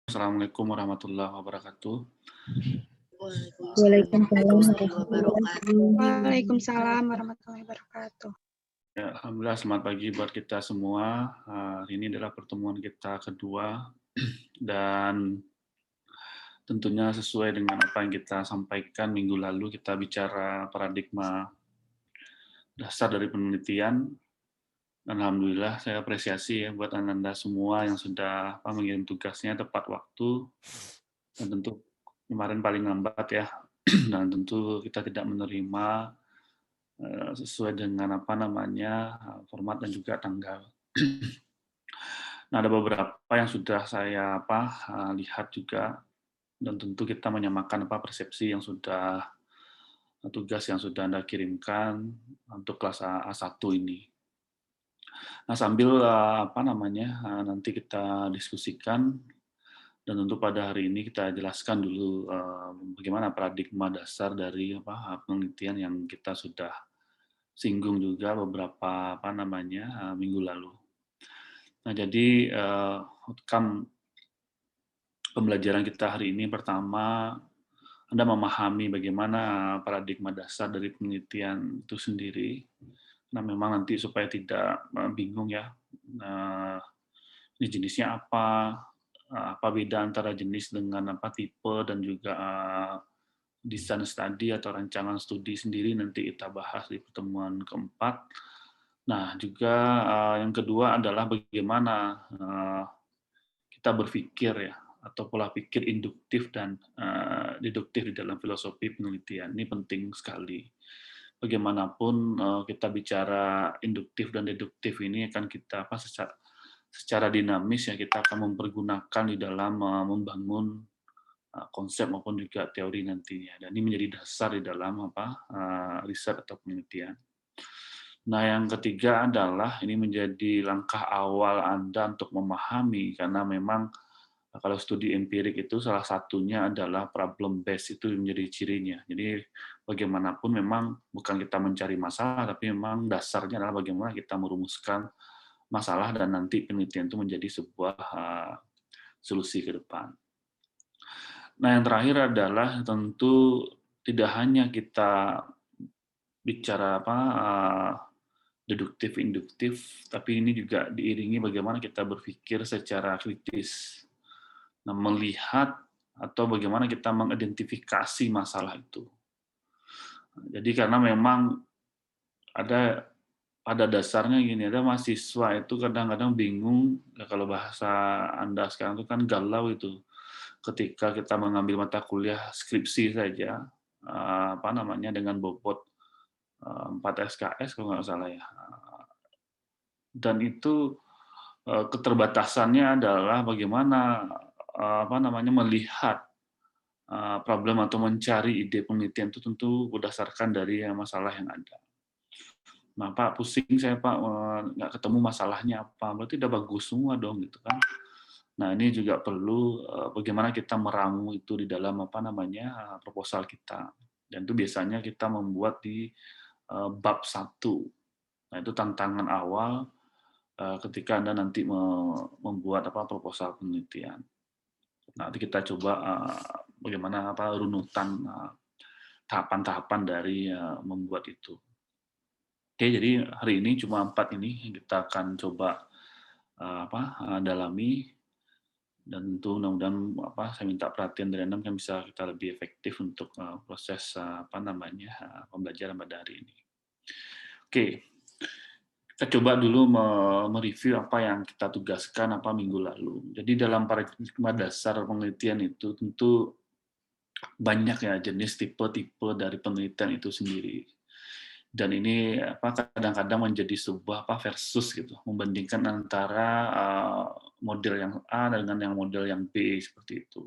Assalamualaikum warahmatullahi wabarakatuh. Waalaikumsalam warahmatullahi wabarakatuh. Waalaikumsalam warahmatullahi wabarakatuh. Ya, alhamdulillah selamat pagi buat kita semua. Hari ini adalah pertemuan kita kedua dan tentunya sesuai dengan apa yang kita sampaikan minggu lalu, kita bicara paradigma dasar dari penelitian. Dan alhamdulillah saya apresiasi ya buat Anda semua yang sudah mengirim tugasnya tepat waktu, dan tentu kemarin paling lambat ya. Dan tentu kita tidak menerima sesuai dengan format dan juga tanggal. Nah, ada beberapa yang sudah saya lihat juga, dan tentu kita menyamakan persepsi yang sudah tugas yang sudah Anda kirimkan untuk kelas A1 ini. Nah, sambil nanti kita diskusikan, dan tentu pada hari ini kita jelaskan dulu bagaimana paradigma dasar dari penelitian yang kita sudah singgung juga beberapa minggu lalu. Nah, jadi outcome pembelajaran kita hari ini pertama, Anda memahami bagaimana paradigma dasar dari penelitian itu sendiri. Nah, memang nanti supaya tidak bingung ya, ini jenisnya apa beda antara jenis dengan tipe, dan juga desain studi atau rancangan studi sendiri nanti kita bahas di pertemuan keempat. Nah, juga yang kedua adalah bagaimana kita berpikir ya, atau pola pikir induktif dan deduktif di dalam filosofi penelitian. Ini penting sekali. Bagaimanapun kita bicara induktif dan deduktif ini akan kita secara dinamis ya, kita akan mempergunakan di dalam membangun konsep maupun juga teori nantinya. Dan ini menjadi dasar di dalam riset atau penelitian. Nah, yang ketiga adalah ini menjadi langkah awal Anda untuk memahami, karena memang kalau studi empirik itu salah satunya adalah problem based, itu menjadi cirinya. Jadi bagaimanapun memang bukan kita mencari masalah, tapi memang dasarnya adalah bagaimana kita merumuskan masalah dan nanti penelitian itu menjadi sebuah solusi ke depan. Nah, yang terakhir adalah tentu tidak hanya kita bicara deduktif, induktif, tapi ini juga diiringi bagaimana kita berpikir secara kritis. Nah, melihat atau bagaimana kita mengidentifikasi masalah itu. Jadi karena memang ada pada dasarnya gini, ada mahasiswa itu kadang-kadang bingung, ya kalau bahasa Anda sekarang itu kan galau itu, ketika kita mengambil mata kuliah skripsi saja, dengan bobot 4 SKS kalau nggak salah ya. Dan itu keterbatasannya adalah bagaimana melihat problem atau mencari ide penelitian itu tentu berdasarkan dari masalah yang ada. Nah, Pak, pusing saya, Pak, nggak ketemu masalahnya apa, berarti udah bagus semua dong, gitu kan. Nah, ini juga perlu bagaimana kita meramu itu di dalam proposal kita. Dan itu biasanya kita membuat di bab 1. Nah, itu tantangan awal ketika Anda nanti membuat proposal penelitian. Nanti kita coba bagaimana runutan tahapan-tahapan dari membuat itu. Oke, jadi hari ini cuma 4 ini kita akan coba dalami, dan tentu mudah-mudahan saya minta perhatian dari Anda kan bisa kita lebih efektif untuk proses pembelajaran pada hari ini. Oke, kita coba dulu mereview apa yang kita tugaskan minggu lalu. Jadi dalam paradigma dasar penelitian itu tentu banyak ya jenis tipe-tipe dari penelitian itu sendiri. Dan ini kadang-kadang menjadi sebuah versus gitu, membandingkan antara model yang A dengan yang model yang B seperti itu.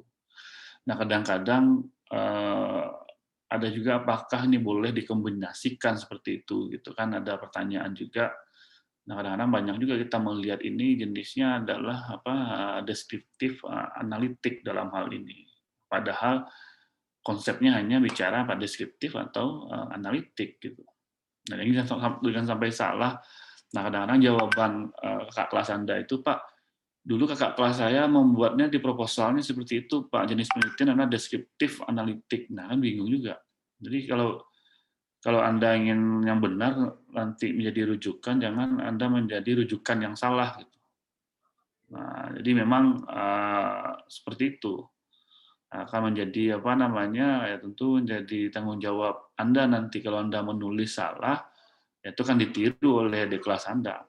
Nah, kadang-kadang ada juga apakah ini boleh dikombinasikan seperti itu gitu kan, ada pertanyaan juga. Nah, kadang-kadang banyak juga kita melihat ini jenisnya adalah deskriptif analitik dalam hal ini. Padahal konsepnya hanya bicara pada deskriptif atau analitik gitu. Nah, ini jangan sampai salah. Nah, kadang-kadang jawaban kakak kelas Anda itu, Pak, Dulu kakak kelas saya membuatnya di proposalnya seperti itu, Pak. Jenis penelitian adalah deskriptif analitik. Nah, kan bingung juga. Jadi kalau Anda ingin yang benar nanti menjadi rujukan, jangan Anda menjadi rujukan yang salah. Gitu. Nah, jadi memang seperti itu akan menjadi apa namanya ya tentu menjadi tanggung jawab Anda nanti kalau Anda menulis salah, itu kan ditiru oleh di kelas Anda.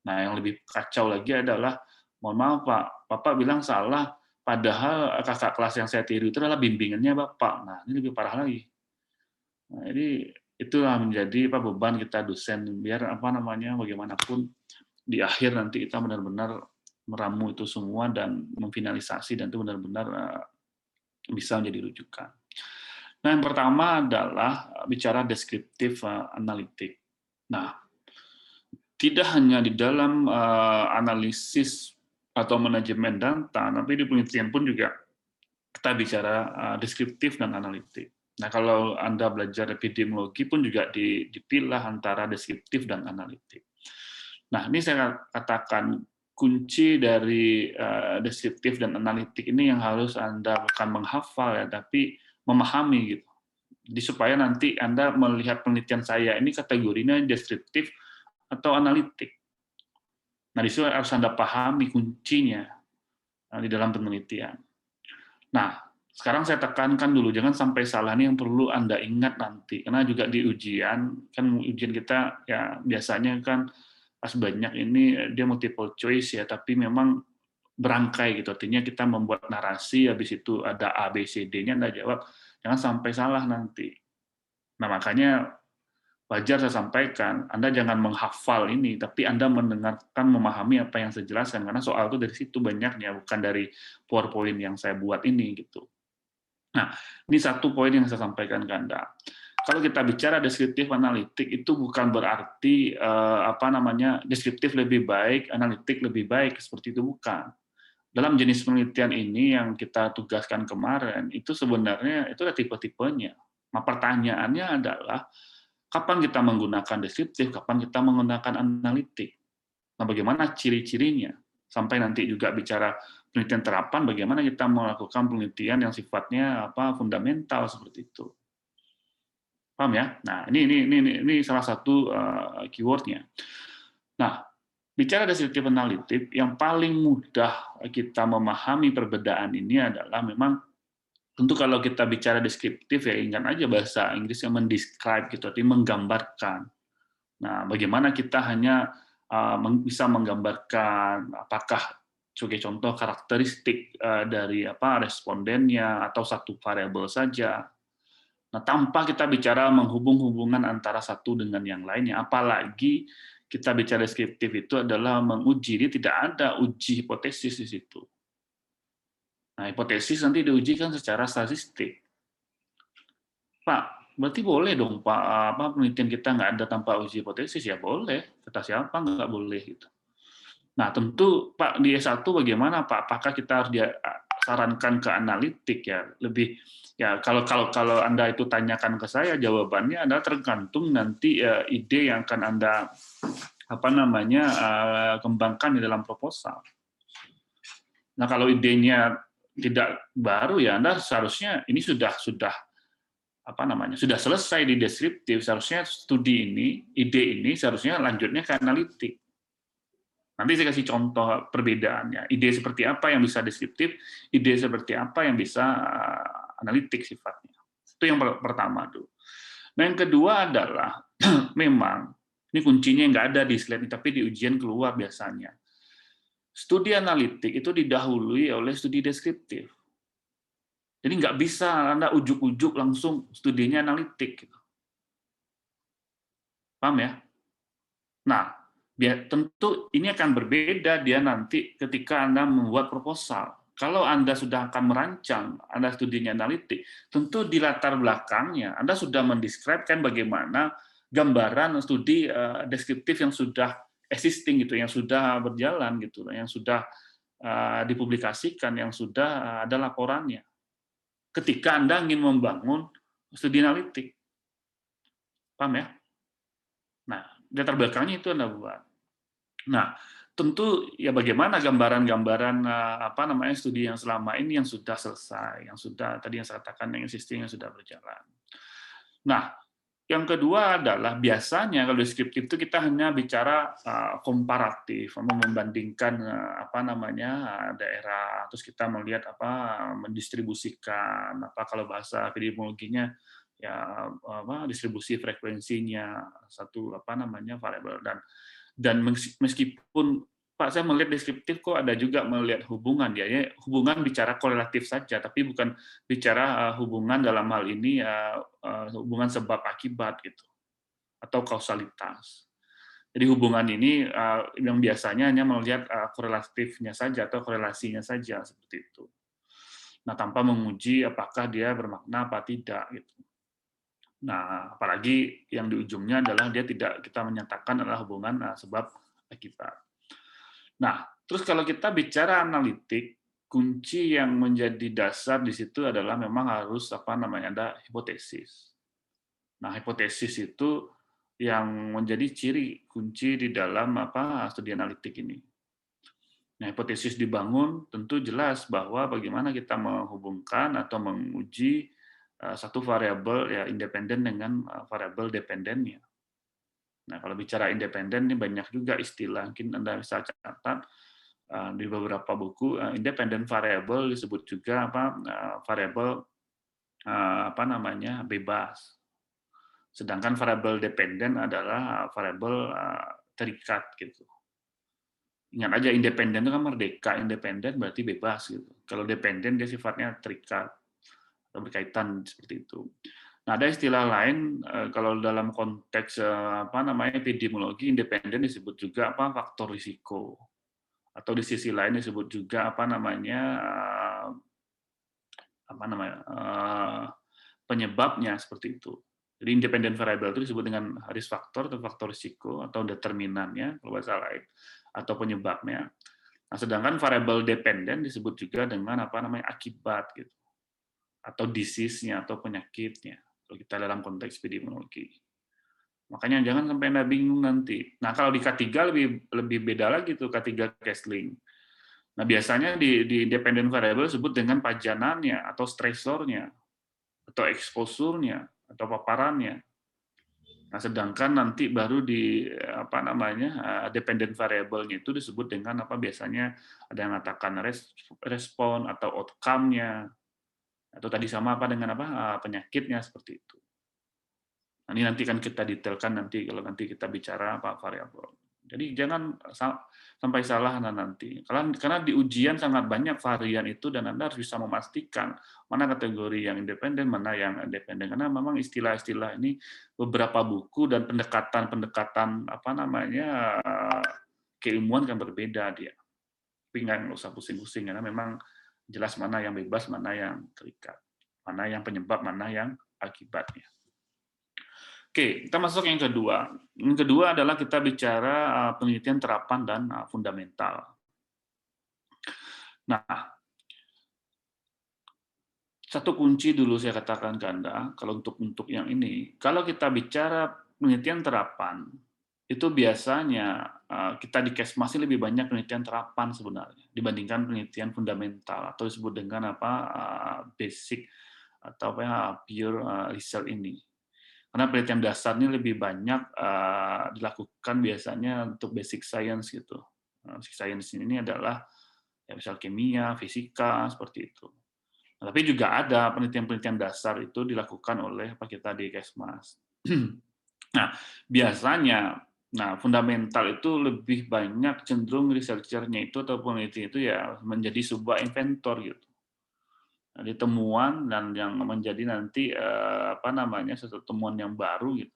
Nah, yang lebih kacau lagi adalah, mohon maaf Pak, Bapak bilang salah, padahal kakak kelas yang saya tiru itu adalah bimbingannya Bapak. Nah, ini lebih parah lagi. Nah, jadi itulah menjadi beban kita dosen, biar apa namanya bagaimanapun di akhir nanti kita benar-benar meramu itu semua dan memfinalisasi dan itu benar-benar bisa menjadi rujukan. Nah, yang pertama adalah bicara deskriptif analitik. Nah, tidak hanya di dalam analisis atau manajemen data, tapi di penelitian pun juga kita bicara deskriptif dan analitik. Nah, kalau Anda belajar epidemiologi pun juga dipilah antara deskriptif dan analitik. Nah, ini saya katakan kunci dari deskriptif dan analitik ini yang harus Anda bukan menghafal ya, tapi memahami gitu. Jadi supaya nanti Anda melihat penelitian saya ini kategorinya deskriptif atau analitik. Nah, di situ harus Anda pahami kuncinya di dalam penelitian. Nah, sekarang saya tekankan dulu, jangan sampai salah ini yang perlu Anda ingat nanti. Karena juga di ujian, kan ujian kita ya biasanya kan pas banyak ini dia multiple choice ya, tapi memang berangkai gitu. Artinya kita membuat narasi, habis itu ada A, B, C, D-nya Anda jawab. Jangan sampai salah nanti. Nah, makanya wajar saya sampaikan, Anda jangan menghafal ini, tapi Anda mendengarkan, memahami apa yang saya jelaskan, karena soal itu dari situ banyaknya, bukan dari PowerPoint yang saya buat ini gitu. Nah, ini satu poin yang saya sampaikan ke Anda. Kalau kita bicara deskriptif analitik itu bukan berarti apa namanya deskriptif lebih baik, analitik lebih baik, seperti itu bukan. Dalam jenis penelitian ini yang kita tugaskan kemarin itu sebenarnya itu ada tipe-tipenya. Nah, pertanyaannya adalah kapan kita menggunakan deskriptif, kapan kita menggunakan analitik. Nah, bagaimana ciri-cirinya? Sampai nanti juga bicara penelitian terapan, bagaimana kita melakukan penelitian yang sifatnya fundamental seperti itu. Paham ya? Nah, ini salah satu keyword-nya. Nah, bicara deskriptif analitik, yang paling mudah kita memahami perbedaan ini adalah memang tentu kalau kita bicara deskriptif ya ingat aja bahasa Inggris yang mendescribe gitu, artinya menggambarkan. Nah, bagaimana kita hanya bisa menggambarkan apakah sebagai contoh karakteristik dari respondennya atau satu variabel saja. Nah, tanpa kita bicara menghubung-hubungan antara satu dengan yang lainnya, apalagi kita bicara deskriptif itu adalah menguji, ini tidak ada uji hipotesis di situ. Nah, hipotesis nanti diujikan secara statistik. Pak, berarti boleh dong Pak, penelitian kita nggak ada tanpa uji hipotesis? Ya boleh, kata siapa nggak boleh gitu. Nah, tentu Pak di S1 bagaimana Pak? Apakah kita harus sarankan ke analitik ya? Lebih ya kalau Anda itu tanyakan ke saya, jawabannya adalah tergantung nanti ide yang akan Anda kembangkan di dalam proposal. Nah, kalau idenya tidak baru ya Anda seharusnya ini sudah selesai di deskriptif, seharusnya studi ini, ide ini seharusnya lanjutnya ke analitik. Nanti saya kasih contoh perbedaannya. Ide seperti apa yang bisa deskriptif, ide seperti apa yang bisa analitik sifatnya. Itu yang pertama tuh. Nah, yang kedua adalah memang ini kuncinya nggak ada di slide ini, tapi di ujian keluar biasanya. Studi analitik itu didahului oleh studi deskriptif. Jadi nggak bisa Anda ujuk-ujuk langsung studinya analitik. Paham ya? Nah, tentu ini akan berbeda dia nanti ketika Anda membuat proposal. Kalau Anda sudah akan merancang, Anda studinya analitik, tentu di latar belakangnya Anda sudah mendeskripsikan bagaimana gambaran studi deskriptif yang sudah existing gitu, yang sudah berjalan gitu, yang sudah dipublikasikan, yang sudah ada laporannya. Ketika Anda ingin membangun studi analitik. Paham ya? Nah, latar belakangnya itu Anda buat. Nah, tentu ya bagaimana gambaran-gambaran studi yang selama ini yang sudah selesai, yang sudah tadi yang saya katakan yang existing yang sudah berjalan. Nah, yang kedua adalah biasanya kalau deskriptif itu kita hanya bicara komparatif, membandingkan daerah, terus kita melihat mendistribusikan kalau bahasa epidemiologinya ya distribusi frekuensinya satu variabel dan meskipun Pak, saya melihat deskriptif kok ada juga melihat hubungan ya. Hubungan bicara korelatif saja, tapi bukan bicara hubungan dalam hal ini hubungan sebab akibat gitu atau kausalitas. Jadi hubungan ini yang biasanya hanya melihat korelatifnya saja atau korelasinya saja seperti itu. Nah, tanpa menguji apakah dia bermakna apa tidak gitu. Nah, apalagi yang di ujungnya adalah dia tidak kita menyatakan adalah hubungan sebab akibat. Nah, terus kalau kita bicara analitik, kunci yang menjadi dasar di situ adalah memang harus ada hipotesis. Nah, hipotesis itu yang menjadi ciri kunci di dalam studi analitik ini. Nah, hipotesis dibangun tentu jelas bahwa bagaimana kita menghubungkan atau menguji satu variabel ya independen dengan variabel dependennya. Nah, kalau bicara independen ini banyak juga istilah, mungkin Anda bisa catat di beberapa buku. Independent variable disebut juga variabel bebas. Sedangkan variabel dependen adalah variabel terikat gitu. Ingat aja independen itu kan merdeka, independen berarti bebas gitu. Kalau dependen dia sifatnya terikat atau berkaitan seperti itu. Nah, ada istilah lain kalau dalam konteks epidemiologi independen disebut juga faktor risiko. Atau di sisi lain disebut juga penyebabnya seperti itu. Jadi independent variable itu disebut dengan risk factor atau faktor risiko atau determinannya kalau bahasa lain atau penyebabnya. Nah, sedangkan variable dependent disebut juga dengan akibat gitu atau disease-nya atau penyakitnya. Kalau kita dalam konteks epidemiologi. Makanya jangan sampai Anda bingung nanti. Nah, kalau di K3 lebih beda lagi tuh K3 Kessling. Nah, biasanya di dependent variable disebut dengan pajanannya atau stresornya atau exposure-nya atau paparannya. Nah, sedangkan nanti baru di dependent variable-nya itu disebut dengan biasanya ada yang mengatakan respon atau outcome-nya atau tadi sama dengan penyakitnya seperti itu. Nah, ini nanti kan kita detailkan nanti kalau nanti kita bicara variabel. Jadi jangan sampai salah nanti. Karena di ujian sangat banyak varian itu dan Anda harus bisa memastikan mana kategori yang independen, mana yang independen. Karena memang istilah-istilah ini beberapa buku dan pendekatan keilmuan kan berbeda dia. Tapi nggak usah pusing-pusing karena memang jelas mana yang bebas, mana yang terikat, mana yang penyebab, mana yang akibatnya. Oke, kita masuk yang kedua. Yang kedua adalah kita bicara penelitian terapan dan fundamental. Nah, satu kunci dulu saya katakan ke Anda, kalau untuk yang ini, kalau kita bicara penelitian terapan, itu biasanya kita di Kesmas lebih banyak penelitian terapan sebenarnya dibandingkan penelitian fundamental atau disebut dengan basic atau pure research ini. Karena penelitian dasar ini lebih banyak dilakukan biasanya untuk basic science gitu. Basic science ini adalah ya misal kimia, fisika seperti itu. Nah, tapi juga ada penelitian-penelitian dasar itu dilakukan oleh kita di Kesmas. Nah, biasanya fundamental itu lebih banyak cenderung researcher-nya itu atau peneliti itu ya menjadi sebuah inventor gitu. Jadi temuan dan yang menjadi nanti satu temuan yang baru gitu.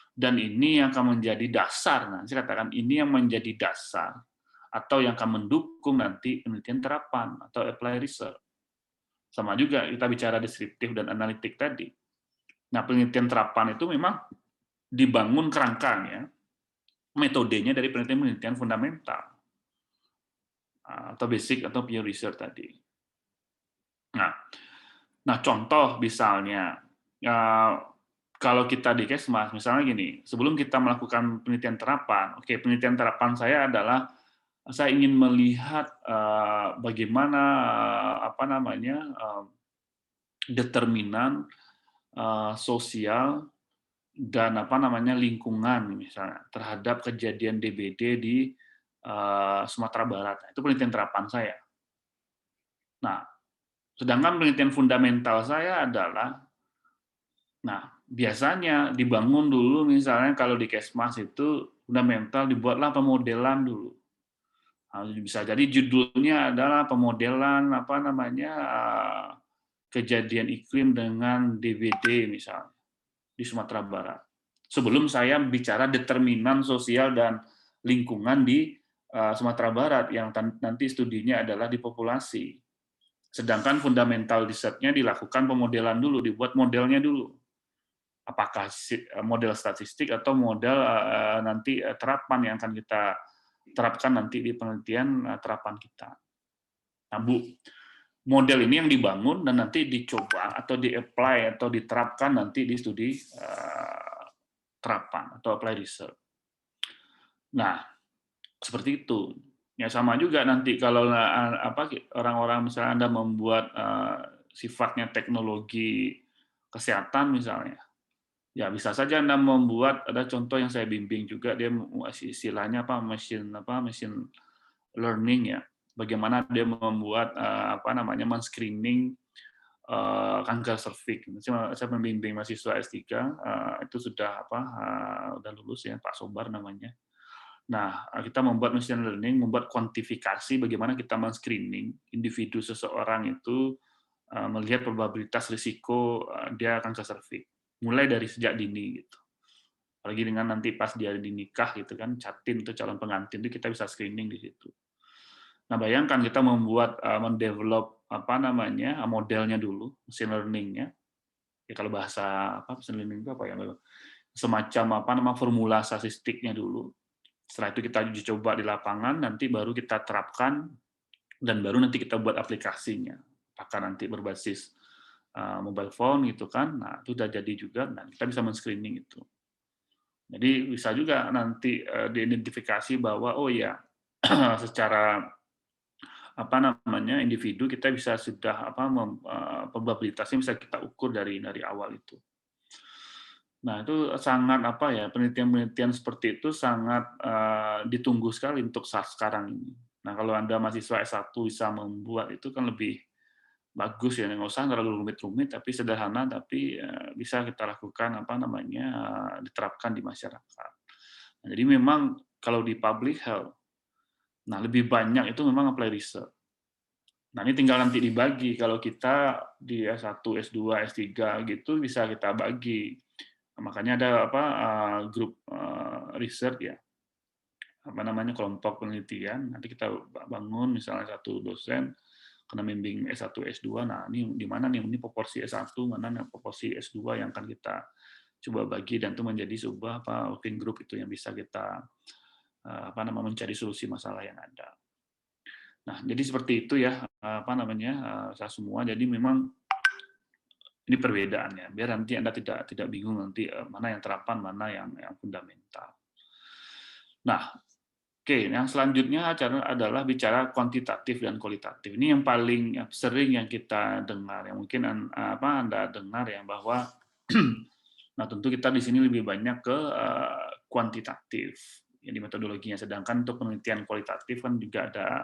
Dan ini yang akan menjadi dasar. Nah, saya katakan ini yang menjadi dasar atau yang akan mendukung nanti penelitian terapan atau apply research. Sama juga kita bicara deskriptif dan analitik tadi. Nah, penelitian terapan itu memang dibangun kerangkanya, metodenya dari penelitian fundamental atau basic atau pure research tadi. Nah, contoh misalnya, kalau kita di Kesmas, misalnya gini, sebelum kita melakukan penelitian terapan, penelitian terapan saya adalah saya ingin melihat bagaimana determinan sosial dan lingkungan misalnya terhadap kejadian DBD di Sumatera Barat. Itu penelitian terapan saya. Nah, sedangkan penelitian fundamental saya adalah, biasanya dibangun dulu misalnya kalau di Kesmas itu fundamental dibuatlah pemodelan dulu. Nah, bisa jadi judulnya adalah pemodelan kejadian iklim dengan DBD misalnya di Sumatera Barat. Sebelum saya bicara determinan sosial dan lingkungan di Sumatera Barat yang nanti studinya adalah di populasi. Sedangkan fundamental research-nya dilakukan pemodelan dulu, dibuat modelnya dulu. Apakah model statistik atau model nanti terapan yang akan kita terapkan nanti di penelitian terapan kita. Nah, Bu, model ini yang dibangun dan nanti dicoba atau di-apply atau diterapkan nanti di studi terapan atau apply research. Nah, seperti itu. Ya sama juga nanti kalau orang-orang misalnya Anda membuat sifatnya teknologi kesehatan misalnya, ya bisa saja Anda membuat, ada contoh yang saya bimbing juga, dia istilahnya machine learning ya, bagaimana dia membuat men-screening kanker serviks. Saya membimbing mahasiswa S3 itu sudah udah lulus ya, Pak Sobar namanya. Nah, kita membuat machine learning, membuat kuantifikasi bagaimana kita men-screening individu seseorang itu melihat probabilitas risiko dia kanker serviks, mulai dari sejak dini gitu. Apalagi dengan nanti pas dia dinikah gitu kan, catin itu calon pengantin itu kita bisa screening di situ. Nah, bayangkan kita membuat mendevelop modelnya dulu, machine learning-nya. Ya kalau bahasa machine learning itu semacam formula statistiknya dulu. Setelah itu kita uji coba di lapangan, nanti baru kita terapkan, dan baru nanti kita buat aplikasinya. Apakah nanti berbasis mobile phone gitu kan, nah itu sudah jadi juga, nah kita bisa men-screening itu. Jadi bisa juga nanti diidentifikasi bahwa, oh ya, secara individu kita bisa sudah probabilitasnya bisa kita ukur dari awal itu. Nah, itu sangat penelitian-penelitian seperti itu sangat ditunggu sekali untuk saat sekarang ini. Nah, kalau Anda mahasiswa S1 bisa membuat itu kan lebih bagus ya, nggak usah terlalu rumit-rumit, tapi sederhana, tapi bisa kita lakukan diterapkan di masyarakat. Nah, jadi memang kalau di public health, nah lebih banyak itu memang apply research. Nah, ini tinggal nanti dibagi. Kalau kita di S1, S2, S3 gitu bisa kita bagi. Makanya ada grup research ya, kelompok penelitian. Nanti kita bangun misalnya satu dosen kena bimbing S1, S2. Nah, ini di mana nih, ini proporsi S1, mana proporsi S2 yang akan kita coba bagi, dan itu menjadi sebuah working group itu yang bisa kita mencari solusi masalah yang ada. Nah, jadi seperti itu ya saya semua. Jadi memang ini perbedaannya, biar nanti Anda tidak bingung nanti mana yang terapan, mana yang fundamental. Nah, oke, yang selanjutnya adalah bicara kuantitatif dan kualitatif. Ini yang paling sering yang kita dengar, yang mungkin Anda dengar ya, bahwa nah tentu kita di sini lebih banyak ke kuantitatif ya di metodologinya, sedangkan untuk penelitian kualitatif kan juga ada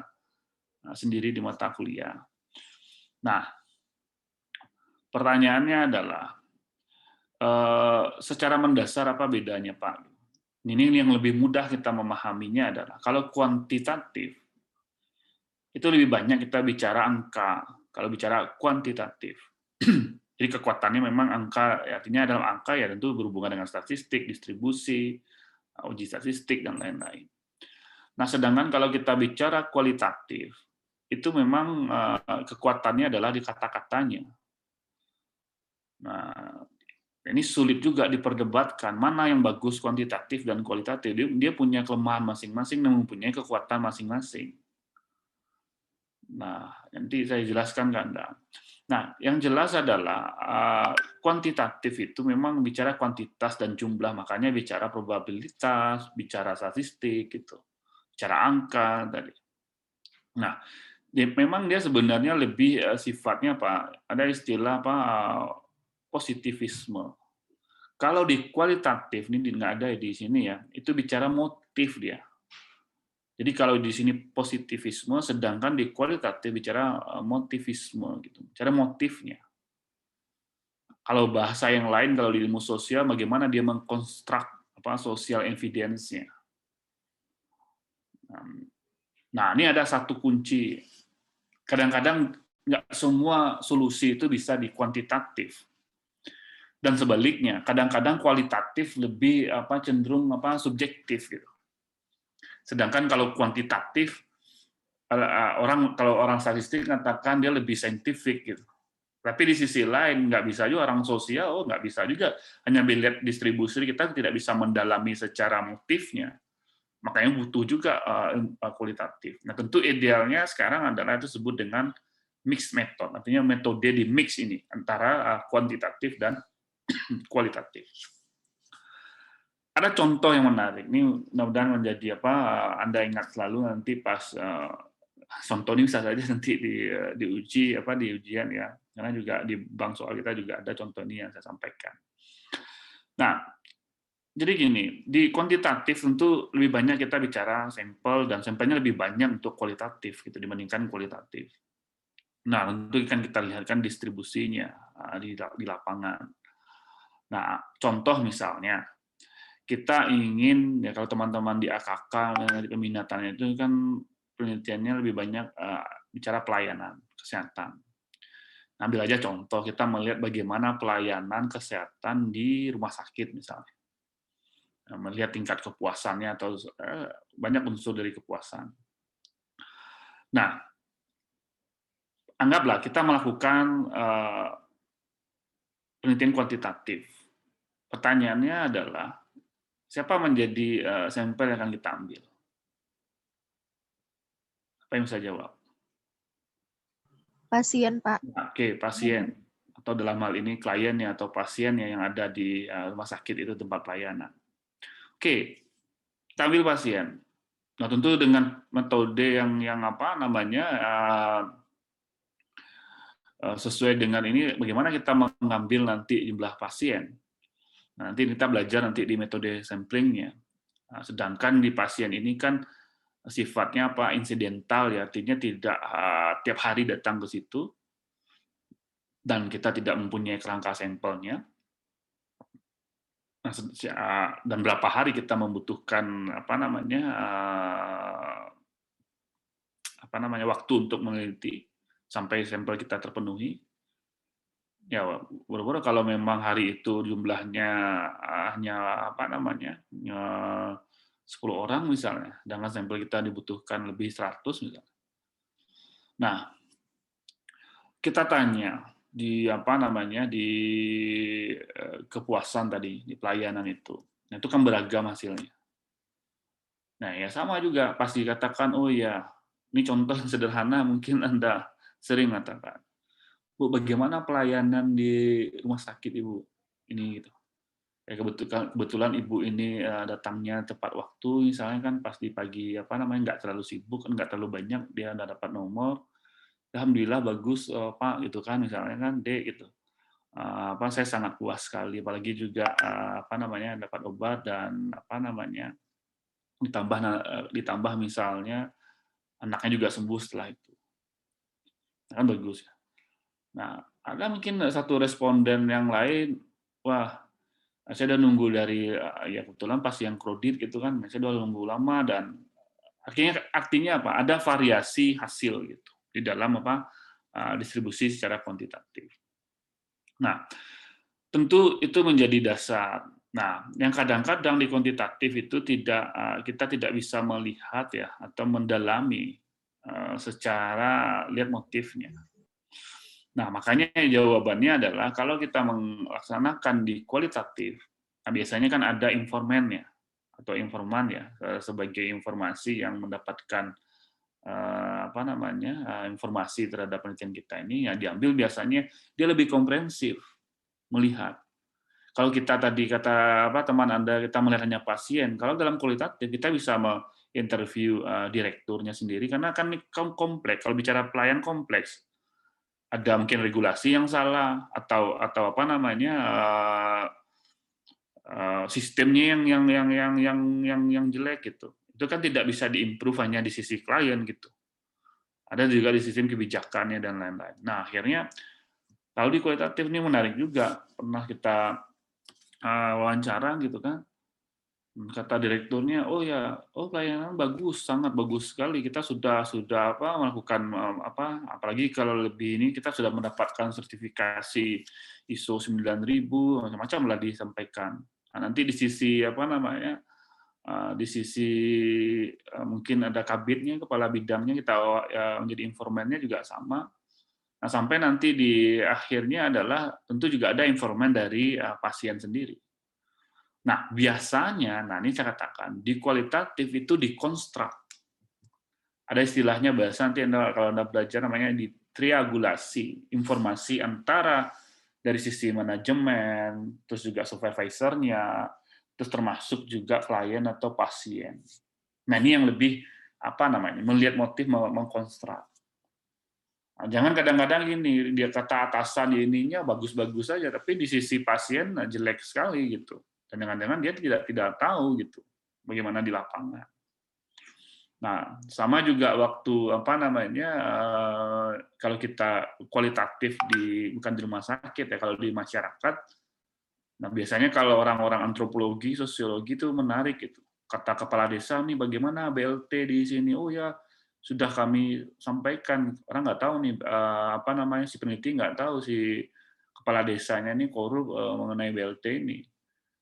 sendiri di mata kuliah. Nah, pertanyaannya adalah secara mendasar apa bedanya, Pak? Ini yang lebih mudah kita memahaminya adalah kalau kuantitatif itu lebih banyak kita bicara angka. Kalau bicara kuantitatif, jadi kekuatannya memang angka, artinya dalam angka ya tentu berhubungan dengan statistik, distribusi, uji statistik dan lain-lain. Nah, sedangkan kalau kita bicara kualitatif, itu memang kekuatannya adalah di kata-katanya. Nah, ini sulit juga diperdebatkan mana yang bagus kuantitatif dan kualitatif. Dia punya kelemahan masing-masing dan mempunyai kekuatan masing-masing. Nah, nanti saya jelaskan ke Anda. Nah, yang jelas adalah kuantitatif itu memang bicara kuantitas dan jumlah, makanya bicara probabilitas, bicara statistik gitu. Bicara angka tadi. Nah, memang dia sebenarnya lebih sifatnya apa? Ada istilah apa? Positivisme. Kalau di kualitatif ini nggak ada di sini ya, itu bicara motif dia. Jadi kalau di sini positivisme, sedangkan di kualitatif bicara motivisme gitu, bicara motifnya. Kalau bahasa yang lain, kalau di ilmu sosial, bagaimana dia mengkonstruk apa social evidence-nya. Nah, ini ada satu kunci. Kadang-kadang nggak semua solusi itu bisa di kuantitatif. Dan sebaliknya, kadang-kadang kualitatif lebih cenderung subjektif gitu. Sedangkan kalau kuantitatif, kalau orang statistik mengatakan dia lebih saintifik gitu. Tapi di sisi lain nggak bisa juga orang sosial, nggak bisa juga hanya melihat distribusi, kita tidak bisa mendalami secara motifnya. Makanya butuh juga kualitatif. Nah, tentu idealnya sekarang adalah itu disebut dengan mixed method, artinya metode di mix ini antara kuantitatif dan kualitatif. Ada contoh yang menarik. Ini mudah-mudahan menjadi Anda ingat selalu nanti pas contoh ini bisa saja nanti diuji di ujian ya. Karena juga di bank soal kita juga ada contoh ini yang saya sampaikan. Nah, jadi gini, di kuantitatif tentu lebih banyak kita bicara sampel dan sampelnya lebih banyak untuk kualitatif gitu dibandingkan kualitatif. Nah, tentu kan kita lihatkan distribusinya di lapangan. Nah, contoh misalnya kita ingin ya kalau teman-teman di AKK di peminatannya itu kan penelitiannya lebih banyak bicara pelayanan kesehatan. Ambil aja contoh, kita melihat bagaimana pelayanan kesehatan di rumah sakit misalnya. Melihat tingkat kepuasannya atau banyak unsur dari kepuasan. Nah, anggaplah kita melakukan penelitian kuantitatif. Pertanyaannya adalah, siapa menjadi sampel yang akan kita ambil? Apa yang bisa jawab? Pasien, Pak. Oke, pasien. Atau dalam hal ini kliennya atau pasiennya yang ada di rumah sakit itu tempat pelayanan. Oke, kita ambil pasien. Nah, tentu dengan metode yang sesuai dengan ini, bagaimana kita mengambil nanti jumlah pasien. Nah, nanti kita belajar nanti di metode samplingnya. Nah, sedangkan di pasien ini kan sifatnya insidental ya, artinya tidak tiap hari datang ke situ dan kita tidak mempunyai kerangka sampelnya. Dan berapa hari kita membutuhkan waktu untuk meneliti sampai sampel kita terpenuhi. Ya, boro-boro kalau memang hari itu jumlahnya hanya 10 orang misalnya, dengan sampel kita dibutuhkan lebih 100 misalnya. Nah, kita tanya di kepuasan tadi, di pelayanan itu. Nah, itu kan beragam hasilnya. Nah, ya sama juga pasti katakan, oh ya, ini contoh sederhana mungkin Anda sering katakan. Bu, bagaimana pelayanan di rumah sakit Ibu? Ini gitu. Ya, kebetulan Ibu ini datangnya tepat waktu, misalnya kan pasti pagi nggak terlalu sibuk, nggak terlalu banyak, dia udah dapat nomor. Alhamdulillah bagus Pak gitu kan, misalnya kan Dek gitu. Saya sangat puas sekali, apalagi juga dapat obat dan ditambah misalnya anaknya juga sembuh setelah itu. Kan bagus ya. Nah, ada mungkin satu responden yang lain, wah, saya udah nunggu dari ya kebetulan pas yang kredit gitu kan, saya udah nunggu lama dan artinya apa? Ada variasi hasil gitu di dalam distribusi secara kuantitatif. Nah, tentu itu menjadi dasar. Nah, yang kadang-kadang di kuantitatif itu kita tidak bisa melihat ya atau mendalami secara lihat motifnya. Nah, makanya jawabannya adalah kalau kita melaksanakan di kualitatif, nah biasanya kan ada informannya atau informan ya sebagai informasi yang mendapatkan informasi terhadap penelitian kita ini ya diambil biasanya dia lebih komprehensif melihat. Kalau kita tadi kata teman Anda kita melihat hanya pasien, kalau dalam kualitatif kita bisa interview direkturnya sendiri, karena kan ini kompleks. Kalau bicara pelayan kompleks, ada mungkin regulasi yang salah atau apa namanya sistemnya yang jelek gitu. Itu kan tidak bisa diimprove hanya di sisi klien gitu. Ada juga di sistem kebijakannya dan lain-lain. Nah, akhirnya kalau di kualitatif ini menarik juga. Pernah kita wawancara gitu kan. Kata direkturnya, oh ya, pelayanan bagus, sangat bagus sekali. Kita sudah melakukan apalagi kalau lebih ini kita sudah mendapatkan sertifikasi ISO 9000, macam-macam lah disampaikan. Nah, nanti di sisi mungkin ada kabitnya, kepala bidangnya, kita menjadi informannya juga sama. Nah, sampai nanti di akhirnya adalah tentu juga ada informan dari pasien sendiri. Nah, biasanya, ini saya katakan, di kualitatif itu dikonstruk. Ada istilahnya bahasa, nanti kalau Anda belajar namanya di triangulasi, informasi antara dari sisi manajemen, terus juga supervisornya, terus termasuk juga klien atau pasien. Nah, ini yang lebih, melihat motif, mengkonstruk. Nah, jangan kadang-kadang gini, dia kata atasan ininya bagus-bagus saja, tapi di sisi pasien jelek sekali gitu. Dan jangan-jangan dia tidak tahu gitu bagaimana di lapangan. Nah, sama juga waktu kalau kita kualitatif bukan di rumah sakit ya, kalau di masyarakat. Nah, biasanya kalau orang-orang antropologi, sosiologi itu menarik gitu. Kata kepala desa nih bagaimana BLT di sini. Oh ya, sudah kami sampaikan. Orang nggak tahu nih si peneliti nggak tahu si kepala desanya nih korup mengenai BLT ini.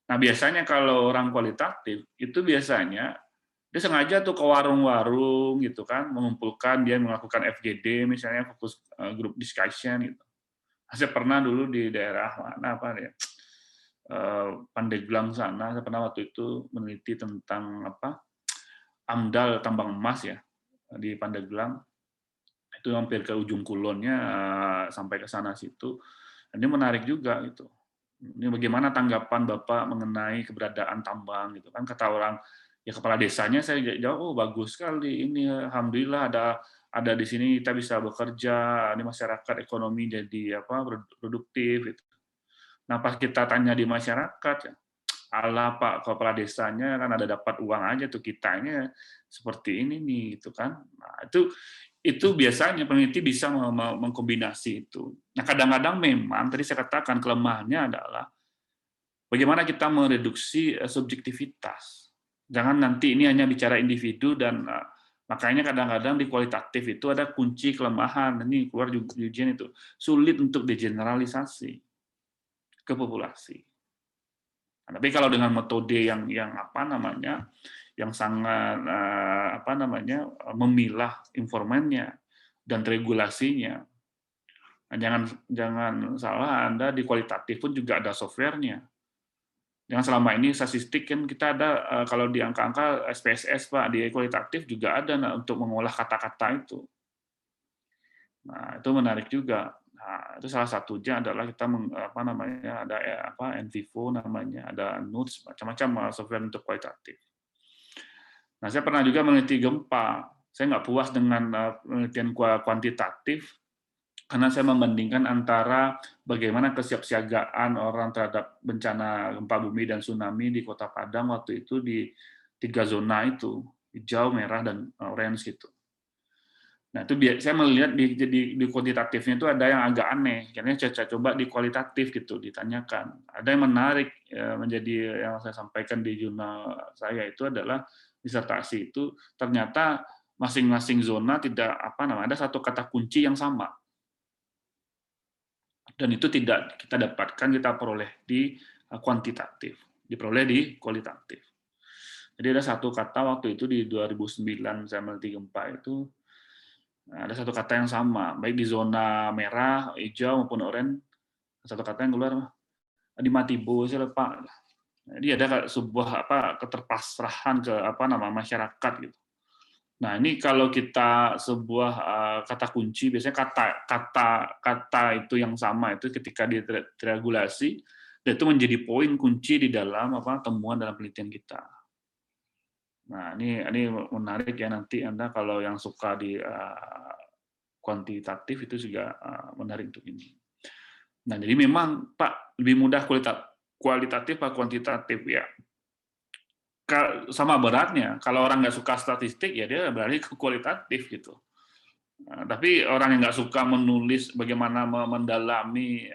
Nah, biasanya kalau orang kualitatif, itu biasanya dia sengaja tuh ke warung-warung gitu kan, mengumpulkan, dia melakukan FGD, misalnya fokus group discussion gitu. Saya pernah dulu di daerah Pandeglang sana, saya pernah waktu itu meneliti tentang AMDAL tambang emas ya di Pandeglang. Itu hampir ke ujung kulonnya sampai ke sana situ. Ini menarik juga gitu. Ini bagaimana tanggapan Bapak mengenai keberadaan tambang gitu kan, kata orang ya kepala desanya saya jawab, oh bagus sekali ini, alhamdulillah ada di sini kita bisa bekerja, ini masyarakat ekonomi jadi produktif gitu. Nah, pas kita tanya di masyarakat ya, ala Pak kepala desanya kan ada dapat uang aja tuh, kitanya seperti ini nih gitu kan. Nah, itu biasanya peneliti bisa mengkombinasi itu. Nah, kadang-kadang memang tadi saya katakan kelemahannya adalah bagaimana kita mereduksi subjektivitas. Jangan nanti ini hanya bicara individu dan makanya kadang-kadang di kualitatif itu ada kunci kelemahan. Ini keluar ujian itu sulit untuk digeneralisasi ke populasi. Nah, tapi kalau dengan metode yang sangat memilah informannya dan regulasinya. Nah, jangan salah, Anda di kualitatif pun juga ada softwarenya. Yang selama ini statistik kan kita ada kalau di angka-angka SPSS Pak, di kualitatif juga ada untuk mengolah kata-kata itu. Nah, itu menarik juga. Nah, itu salah satunya adalah kita ada NVivo namanya, ada Notes, macam-macam software untuk kualitatif. Nah, saya pernah juga meneliti gempa. Saya nggak puas dengan penelitian kuantitatif karena saya membandingkan antara bagaimana kesiapsiagaan orang terhadap bencana gempa bumi dan tsunami di Kota Padang waktu itu di 3 zona itu, hijau, merah, dan orange gitu. Nah, itu saya melihat di kuantitatifnya itu ada yang agak aneh. Karena saya coba di kualitatif gitu, ditanyakan. Ada yang menarik menjadi yang saya sampaikan di jurnal saya itu adalah disertasi itu ternyata masing-masing zona tidak ada satu kata kunci yang sama. Dan itu tidak kita dapatkan, kita peroleh di kuantitatif, diperoleh di kualitatif. Jadi ada satu kata waktu itu di 2009 saya meneliti gempa itu, ada satu kata yang sama, baik di zona merah, hijau maupun oranye, satu kata yang keluar di Matibo saya lupa. Jadi ada sebuah keterpasrahan ke masyarakat gitu. Nah, ini kalau kita sebuah kata kunci, biasanya kata itu yang sama itu ketika diregulasi, dan itu menjadi poin kunci di dalam temuan dalam penelitian kita. Nah, ini menarik ya, nanti Anda kalau yang suka di kuantitatif itu juga menarik untuk ini. Nah, jadi memang Pak lebih mudah kualitatif atau kuantitatif ya. Sama beratnya. Kalau orang nggak suka statistik ya dia berarti ke kualitatif gitu. Nah, tapi orang yang nggak suka menulis bagaimana mendalami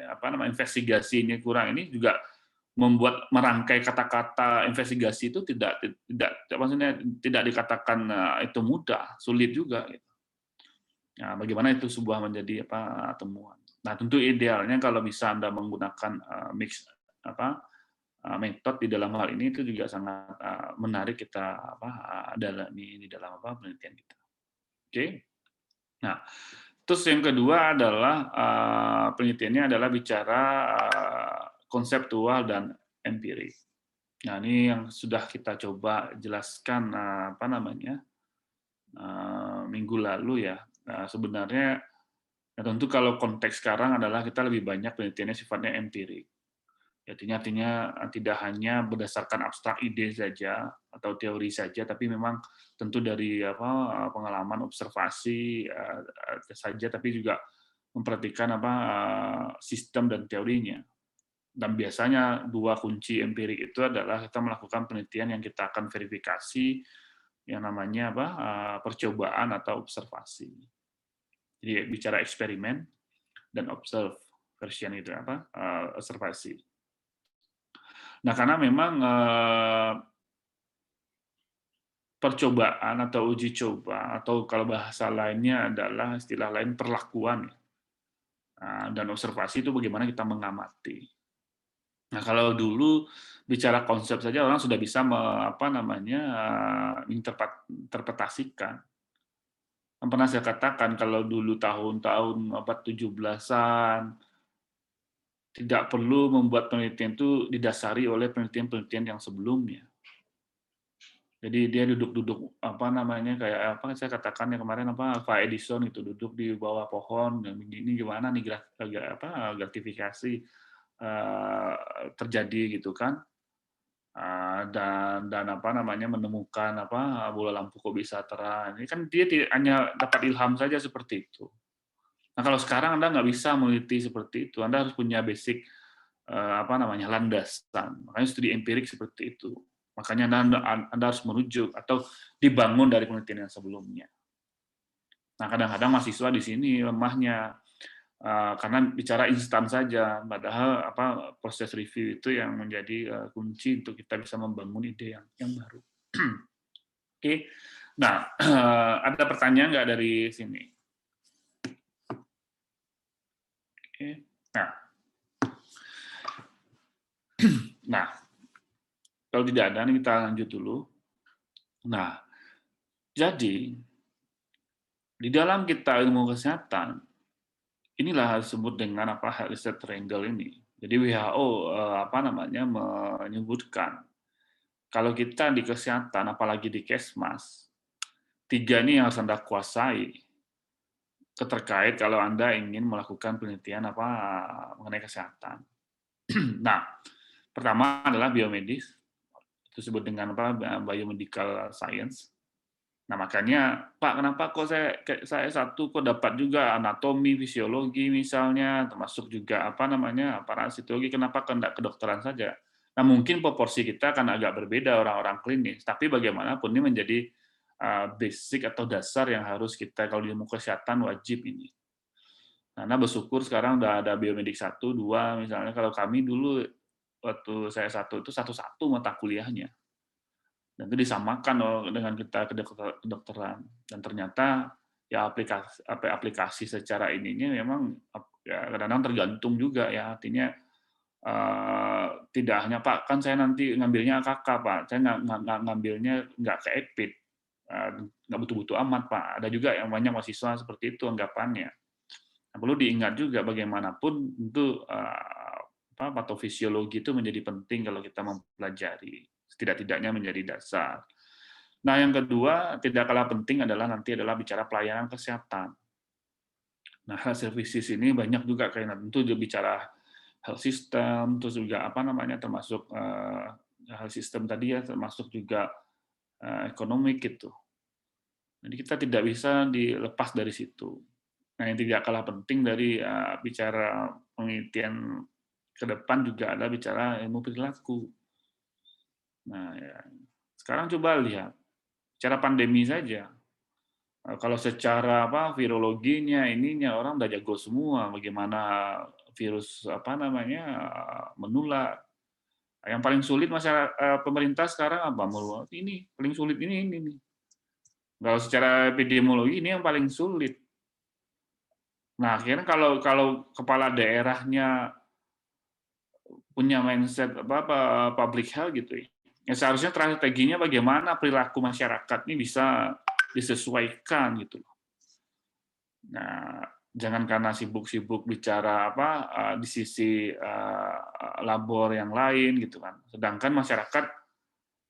investigasi ini kurang, ini juga membuat merangkai kata-kata investigasi itu tidak maksudnya tidak dikatakan itu mudah, sulit juga gitu. Nah, bagaimana itu sebuah menjadi temuan. Nah, tentu idealnya kalau bisa Anda menggunakan metode di dalam hal ini, itu juga sangat menarik kita dalami di dalam penelitian kita. Oke. Nah, terus yang kedua adalah penelitiannya adalah bicara konseptual dan empirik. Nah, ini yang sudah kita coba jelaskan minggu lalu ya. Nah, sebenarnya tentu kalau konteks sekarang adalah kita lebih banyak penelitiannya sifatnya empirik. Artinya tidak hanya berdasarkan abstrak ide saja atau teori saja, tapi memang tentu dari pengalaman observasi saja, tapi juga memperhatikan sistem dan teorinya. Dan biasanya dua kunci empirik itu adalah kita melakukan penelitian yang kita akan verifikasi yang namanya percobaan atau observasi. Jadi bicara eksperimen dan observation itu observasi. Nah, karena memang percobaan atau uji coba, atau kalau bahasa lainnya adalah istilah lain perlakuan, dan observasi itu bagaimana kita mengamati. Nah, kalau dulu bicara konsep saja orang sudah bisa interpretasikan. Yang pernah saya katakan kalau dulu tahun-tahun 17-an tidak perlu membuat penelitian itu didasari oleh penelitian-penelitian yang sebelumnya. Jadi dia duduk-duduk kayak saya katakan ya kemarin Alva Edison itu duduk di bawah pohon, dan ini gimana nih gratifikasi terjadi gitu kan, dan menemukan bola lampu kok bisa terang. Ini kan dia hanya dapat ilham saja seperti itu. Nah, kalau sekarang Anda nggak bisa meneliti seperti itu, Anda harus punya basic landasan. Makanya studi empirik seperti itu. Makanya Anda harus merujuk atau dibangun dari penelitian yang sebelumnya. Nah, kadang-kadang mahasiswa di sini lemahnya karena bicara instan saja, padahal proses review itu yang menjadi kunci untuk kita bisa membangun ide yang baru. Oke. Nah, ada pertanyaan nggak dari sini? Oke. Nah, kalau tidak ada, kita lanjut dulu. Nah, jadi di dalam kita ilmu kesehatan, inilah disebut dengan health research triangle ini. Jadi WHO menyebutkan kalau kita di kesehatan, apalagi di Kesmas, 3 ini yang harus Anda kuasai terkait kalau Anda ingin melakukan penelitian mengenai kesehatan. Nah, pertama adalah biomedis, itu disebut dengan biomedical science. Nah, makanya Pak, kenapa kok saya satu kok dapat juga anatomi, fisiologi misalnya, termasuk juga parasitologi, kenapa enggak kedokteran saja? Nah, mungkin proporsi kita akan agak berbeda orang-orang klinis, tapi bagaimanapun ini menjadi basic atau dasar yang harus kita kalau di ilmu kesehatan wajib ini. Karena bersyukur sekarang udah ada biomedik 1, 2, misalnya kalau kami dulu waktu saya satu itu satu-satu mata kuliahnya. Dan itu disamakan dengan kita kedokteran. Dan ternyata ya aplikasi secara ininya memang ya kadang-kadang tergantung juga ya, artinya tidak hanya Pak, kan saya nanti ngambilnya AKK Pak, saya ngambilnya nggak ke EPID, nggak butuh-butuh amat Pak. Ada juga yang banyak mahasiswa seperti itu anggapannya. Nah, perlu diingat juga bagaimanapun itu patofisiologi itu menjadi penting kalau kita mempelajari, setidak-tidaknya menjadi dasar. Nah, yang kedua tidak kalah penting adalah bicara pelayanan kesehatan. Nah, health services ini banyak juga kaitan, tentu bicara health system, terus juga termasuk health system tadi ya, termasuk juga ekonomik gitu. Jadi kita tidak bisa dilepas dari situ. Nah, yang tidak kalah penting dari bicara penelitian ke depan juga adalah bicara ilmu perilaku. Nah, ya. Sekarang coba lihat, cara pandemi saja. Kalau secara virologinya ininya orang udah jago semua bagaimana virus menular. Yang paling sulit pemerintah sekarang apa? Ini paling sulit ini nih. Kalau secara epidemiologi ini yang paling sulit. Nah, akhirnya kalau kepala daerahnya punya mindset public health gitu ya seharusnya strateginya bagaimana perilaku masyarakat ini bisa disesuaikan gitu. Nah, jangan karena sibuk-sibuk bicara di sisi labor yang lain gitu kan. Sedangkan masyarakat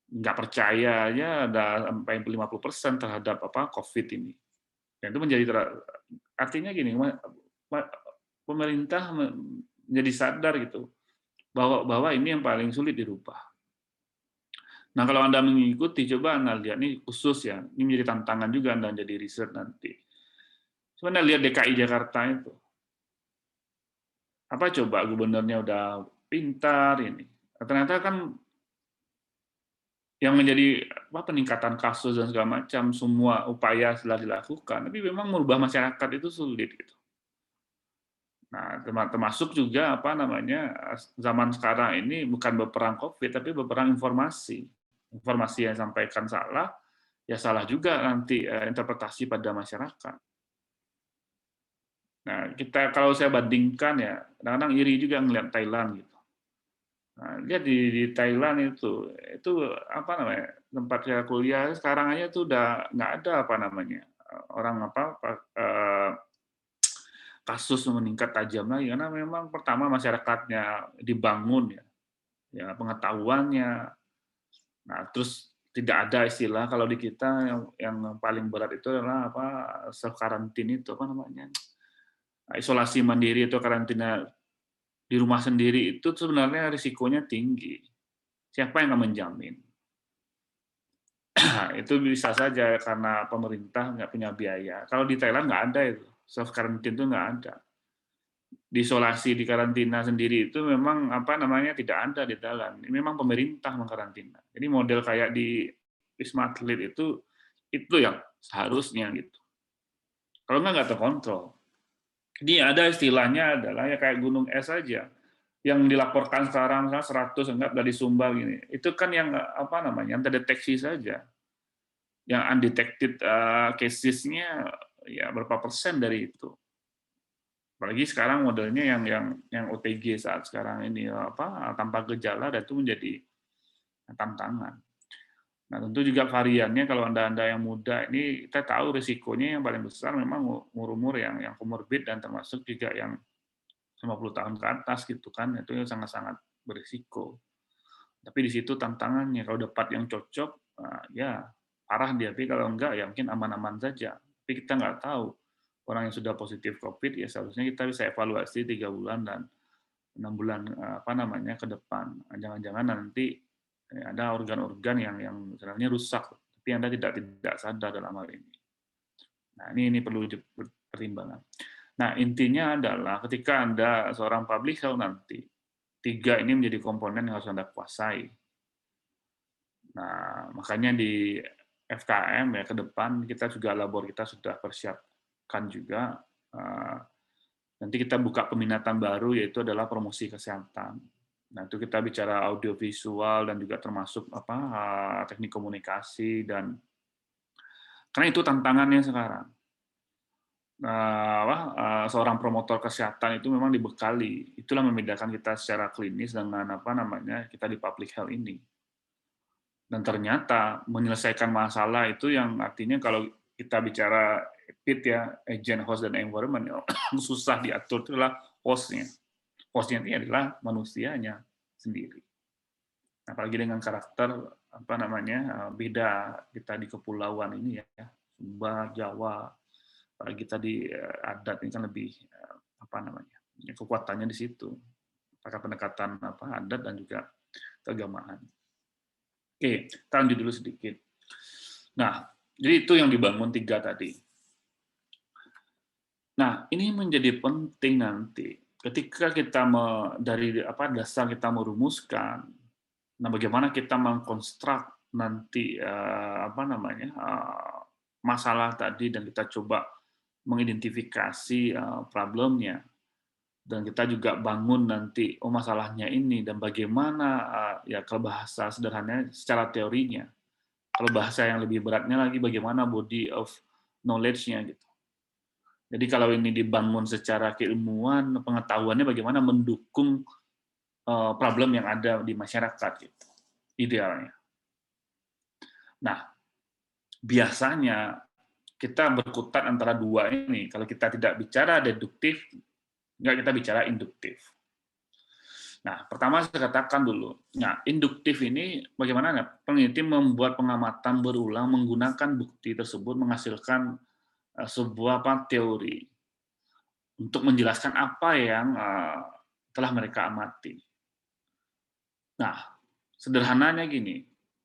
nggak percaya aja ada sampai 50% terhadap COVID ini. Dan itu artinya gini, pemerintah menjadi sadar gitu bahwa ini yang paling sulit dirubah. Nah, kalau Anda mengikuti, coba Anda lihat ini khusus ya, ini menjadi tantangan juga Anda jadi riset nanti. Coba Anda lihat DKI Jakarta itu. Apa coba gubernurnya udah pintar ini. Ternyata kan yang menjadi peningkatan kasus dan segala macam semua upaya telah dilakukan, tapi memang merubah masyarakat itu sulit gitu. Nah, termasuk juga zaman sekarang ini bukan berperang COVID, tapi berperang informasi. Informasi yang disampaikan salah, ya salah juga nanti interpretasi pada masyarakat. Nah, kalau saya bandingkan ya, kadang-kadang iri juga ngelihat Thailand gitu. Nah, lihat di Thailand itu tempat saya kuliah sekarang aja tuh udah nggak ada orang kasus meningkat tajam lagi karena memang pertama masyarakatnya dibangun ya pengetahuannya. Nah, terus tidak ada istilah kalau di kita yang paling berat itu adalah self karantin itu isolasi mandiri atau karantina di rumah sendiri itu sebenarnya risikonya tinggi. Siapa yang akan menjamin? Itu bisa saja karena pemerintah nggak punya biaya. Kalau di Thailand nggak ada itu, self karantin itu nggak ada. Diisolasi di karantina sendiri itu memang tidak ada di Thailand. Ini memang pemerintah mengkarantina. Jadi model kayak di Wisma Atlet itu yang seharusnya gitu. Kalau nggak terkontrol. Jadi ada istilahnya adalah ya kayak gunung es saja. Yang dilaporkan sekarang 100 enggak dari Sumbar gini. Itu kan yang yang terdeteksi saja. Yang undetected cases-nya ya berapa persen dari itu. Apalagi sekarang modelnya yang OTG saat sekarang ini tanpa gejala dan itu menjadi tantangan. Nah, tentu juga variannya kalau Anda yang muda ini kita tahu risikonya yang paling besar memang umur-umur yang komorbid dan termasuk juga yang 50 tahun ke atas gitu kan, itu sangat-sangat berisiko. Tapi di situ tantangannya kalau dapat yang cocok ya parah dia, tapi kalau enggak ya mungkin aman-aman saja. Tapi kita nggak tahu orang yang sudah positif COVID ya seharusnya kita bisa evaluasi 3 bulan dan 6 bulan ke depan. Jangan-jangan nanti ada organ-organ yang sebenarnya rusak, tapi Anda tidak sadar dalam hal ini. Nah, ini perlu pertimbangan. Nah, intinya adalah ketika Anda seorang public health nanti, 3 ini menjadi komponen yang harus Anda kuasai. Nah, makanya di FKM ya ke depan kita juga labor kita sudah persiapkan juga nanti kita buka peminatan baru yaitu adalah promosi kesehatan. Nah, itu kita bicara audiovisual dan juga termasuk teknik komunikasi dan karena itu tantangannya sekarang. Seorang promotor kesehatan itu memang dibekali. Itulah membedakan kita secara klinis dengan kita di public health ini. Dan ternyata menyelesaikan masalah itu yang artinya kalau kita bicara PIT ya, agent, host, dan environment, susah diatur itu adalah hostnya. Hostnya itu adalah manusianya sendiri. Apalagi dengan karakter beda kita di kepulauan ini ya, Sumba, Jawa, apalagi kita di adat ini kan lebih kekuatannya di situ. Pakai pendekatan adat dan juga keagamaan. Oke, kita lanjut dulu sedikit. Nah, jadi itu yang dibangun 3 tadi. Nah, ini menjadi penting nanti ketika kita dari dasar kita merumuskan, nah bagaimana kita mengkonstruk nanti masalah tadi dan kita coba mengidentifikasi problemnya dan kita juga bangun nanti masalahnya ini dan bagaimana ya kalau bahasa sederhananya secara teorinya. Kalau bahasa yang lebih beratnya lagi bagaimana body of knowledge-nya gitu. Jadi kalau ini dibangun secara keilmuan, pengetahuannya bagaimana mendukung problem yang ada di masyarakat gitu, idealnya. Nah, biasanya kita berkutat antara dua ini. Kalau kita tidak bicara deduktif, nggak kita bicara induktif. Nah, pertama saya katakan dulu. Nah, induktif ini bagaimana? Peneliti membuat pengamatan berulang menggunakan bukti tersebut menghasilkan sebuah teori untuk menjelaskan apa yang telah mereka amati. Nah, sederhananya gini,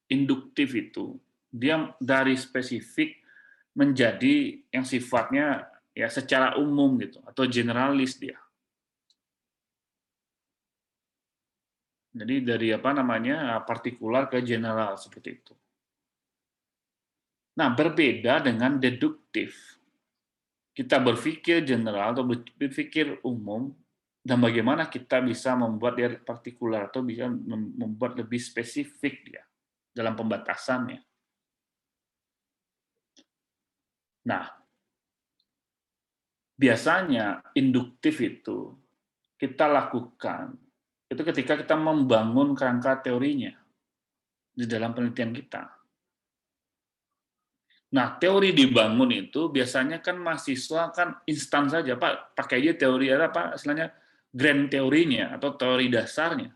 induktif itu dia dari spesifik menjadi yang sifatnya ya secara umum gitu atau generalis dia. Jadi dari partikular ke general seperti itu. Nah, berbeda dengan deduktif. Kita berpikir general atau berpikir umum dan bagaimana kita bisa membuat dia partikular atau bisa membuat lebih spesifik dia dalam pembatasannya. Nah, biasanya induktif itu kita lakukan itu ketika kita membangun kerangka teorinya di dalam penelitian kita. Nah, teori dibangun itu biasanya kan mahasiswa kan instan saja, Pak, pakai aja teori istilahnya grand teorinya atau teori dasarnya.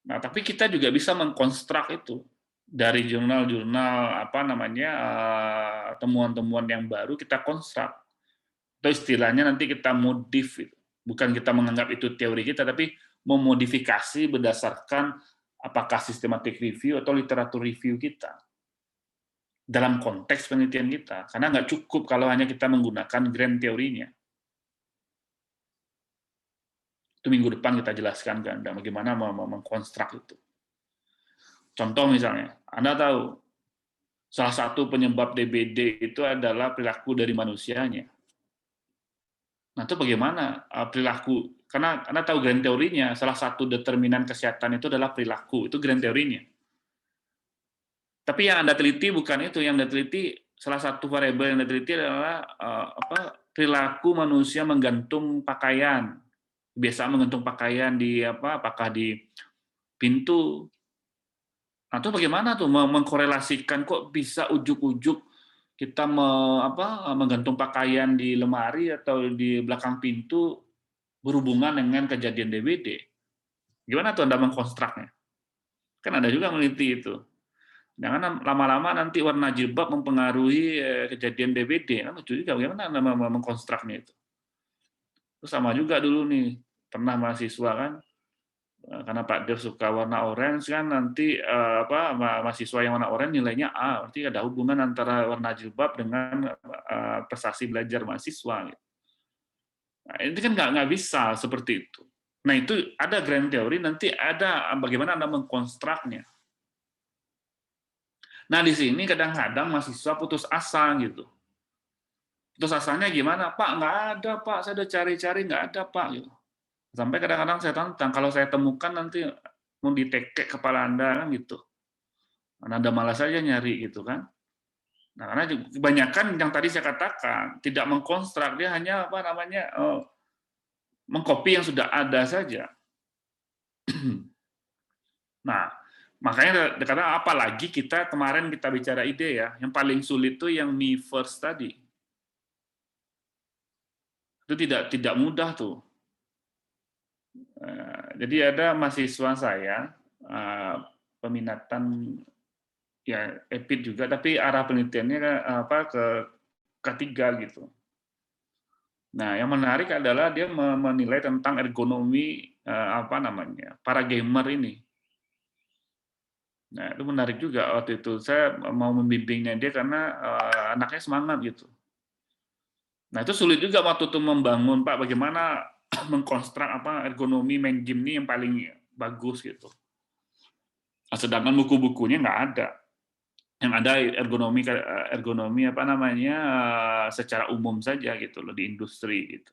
Nah, tapi kita juga bisa mengkonstruk itu dari jurnal-jurnal temuan-temuan yang baru kita konstruk. Atau istilahnya nanti kita modif itu. Bukan kita menganggap itu teori kita, tapi memodifikasi berdasarkan apakah systematic review atau literatur review kita dalam konteks penelitian kita. Karena nggak cukup kalau hanya kita menggunakan grand teorinya. Itu minggu depan kita jelaskan ke Anda bagaimana mengkonstruk itu. Contoh misalnya, Anda tahu salah satu penyebab DBD itu adalah perilaku dari manusianya. Nah, itu bagaimana perilaku? Karena Anda tahu grand teorinya, salah satu determinan kesehatan itu adalah perilaku, itu grand teorinya. Tapi yang Anda teliti bukan itu, yang Anda teliti salah satu variabel yang Anda teliti adalah perilaku manusia menggantung pakaian. Biasa menggantung pakaian di apakah di pintu. Atau bagaimana tuh mengkorelasikan kok bisa ujuk-ujuk kita menggantung pakaian di lemari atau di belakang pintu berhubungan dengan kejadian DBD. Gimana tuh Anda mengkonstruknya? Kan ada juga meneliti itu. Jangan lama-lama nanti warna jilbab mempengaruhi kejadian DBD. Nah, lucu juga bagaimana Anda mengkonstruknya itu. Terus sama juga dulu nih, pernah mahasiswa kan, karena Pak Dev suka warna orange kan nanti mahasiswa yang warna orange nilainya A, berarti ada hubungan antara warna jilbab dengan prestasi belajar mahasiswa. Gitu. Nah, itu kan nggak bisa seperti itu. Nah itu ada grand teori, nanti ada bagaimana Anda mengkonstruknya. Nah di sini kadang-kadang mahasiswa putus asa gitu. Putus asanya gimana? Pak nggak ada Pak, saya udah cari-cari nggak ada Pak. Gitu. Sampai kadang-kadang saya tantang, kalau saya temukan nanti mau ditekek kepala Anda kan gitu. Anda malas saja nyari gitu kan. Nah, karena kebanyakan yang tadi saya katakan tidak mengkonstruk, dia hanya mengcopy yang sudah ada saja. Nah, makanya kadang apalagi kemarin kita bicara ide ya, yang paling sulit itu yang me first tadi. Itu tidak mudah tuh. Jadi ada mahasiswa saya peminatan ya EPIT juga, tapi arah penelitiannya ke ketiga gitu. Nah, yang menarik adalah dia menilai tentang ergonomi para gamer ini. Nah, itu menarik juga waktu itu. Saya mau membimbingnya dia karena anaknya semangat gitu. Nah, itu sulit juga waktu itu membangun, Pak, bagaimana mengkonstruk ergonomi main game ini yang paling bagus gitu. Nah, sedangkan buku-bukunya nggak ada. Yang ada ergonomi secara umum saja gitu loh di industri gitu.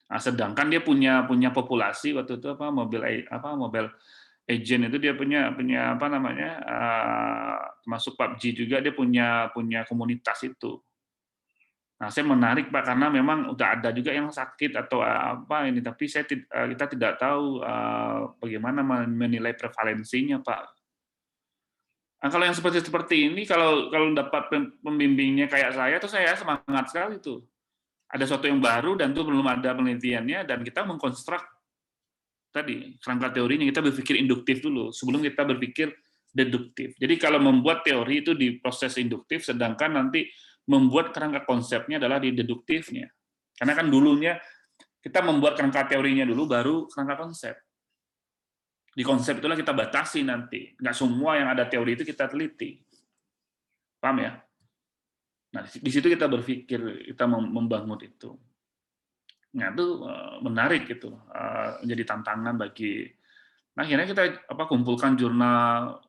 Nah, sedangkan dia punya populasi waktu itu Mobile Agent itu dia punya termasuk PUBG juga dia punya komunitas itu. Nah, saya menarik Pak karena memang udah ada juga yang sakit atau apa ini, tapi kita tidak tahu bagaimana menilai prevalensinya Pak. Nah, kalau yang seperti ini kalau dapat pembimbingnya kayak saya tuh saya semangat sekali tuh. Ada sesuatu yang baru dan tuh belum ada penelitiannya dan kita mengkonstruk tadi kerangka teorinya, kita berpikir induktif dulu sebelum kita berpikir deduktif. Jadi kalau membuat teori itu di proses induktif, sedangkan nanti membuat kerangka konsepnya adalah di deduktifnya. Karena kan dulunya kita membuat kerangka teorinya dulu, baru kerangka konsep. Di konsep itulah kita batasi nanti. Nggak semua yang ada teori itu kita teliti. Paham ya? Nah, di situ kita berpikir, kita membangun itu. Nah, itu menarik gitu, jadi tantangan bagi. Nah, akhirnya kita kumpulkan jurnal.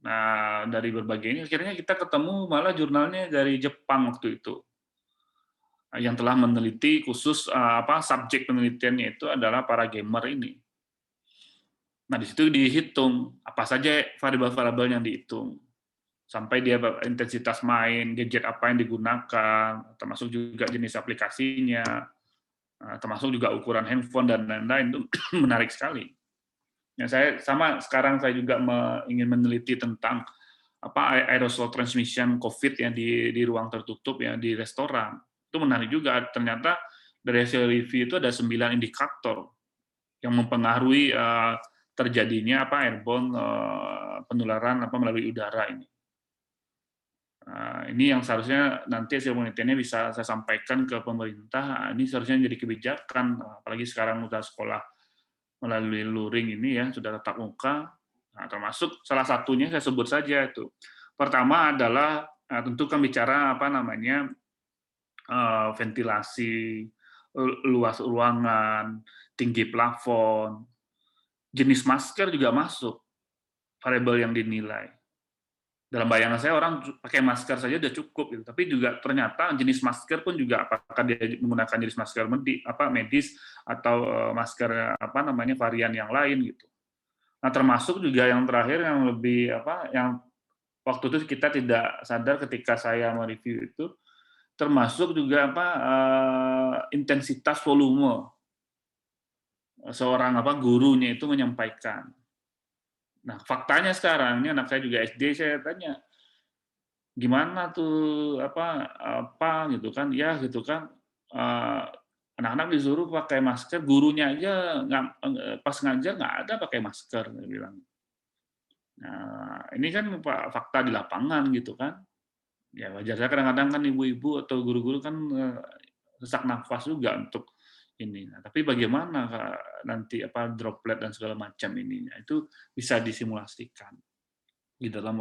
Nah, dari berbagai ini, akhirnya kita ketemu malah jurnalnya dari Jepang waktu itu, yang telah meneliti khusus subjek penelitiannya itu adalah para gamer ini. Nah, di situ dihitung apa saja variabel-variabel yang dihitung, sampai dia intensitas main, gadget apa yang digunakan, termasuk juga jenis aplikasinya, termasuk juga ukuran handphone dan lain-lain. Itu menarik sekali. Ya, sekarang saya juga ingin meneliti tentang aerosol transmission COVID yang di ruang tertutup ya di restoran. Itu menarik juga. Ternyata dari hasil review itu ada 9 indikator yang mempengaruhi terjadinya airborne penularan melalui udara ini. Ini yang seharusnya nanti hasil penelitiannya bisa saya sampaikan ke pemerintah. Ini seharusnya jadi kebijakan, apalagi sekarang udah sekolah melalui luring ini ya, sudah tatap muka. Nah, termasuk salah satunya saya sebut saja itu. Pertama adalah tentu kan bicara ventilasi, luas ruangan, tinggi plafon, jenis masker juga masuk variabel yang dinilai. Dalam bayangan saya orang pakai masker saja sudah cukup gitu. Tapi juga ternyata jenis masker pun juga apakah dia menggunakan jenis masker medis atau masker varian yang lain gitu. Nah, termasuk juga yang terakhir yang lebih yang waktu itu kita tidak sadar ketika saya mereview itu, termasuk juga intensitas volume seorang gurunya itu menyampaikan. Nah, faktanya sekarang ini anak saya juga SD, saya tanya gimana tuh gitu kan, ya gitu kan, anak-anak disuruh pakai masker, gurunya aja pas ngajar nggak ada pakai masker, dia bilang. Nah, ini kan fakta di lapangan gitu kan. Ya wajar saja kadang-kadang kan ibu-ibu atau guru-guru kan sesak nafas juga untuk ini. Nah, tapi bagaimana nanti droplet dan segala macam ininya itu bisa disimulasikan di dalam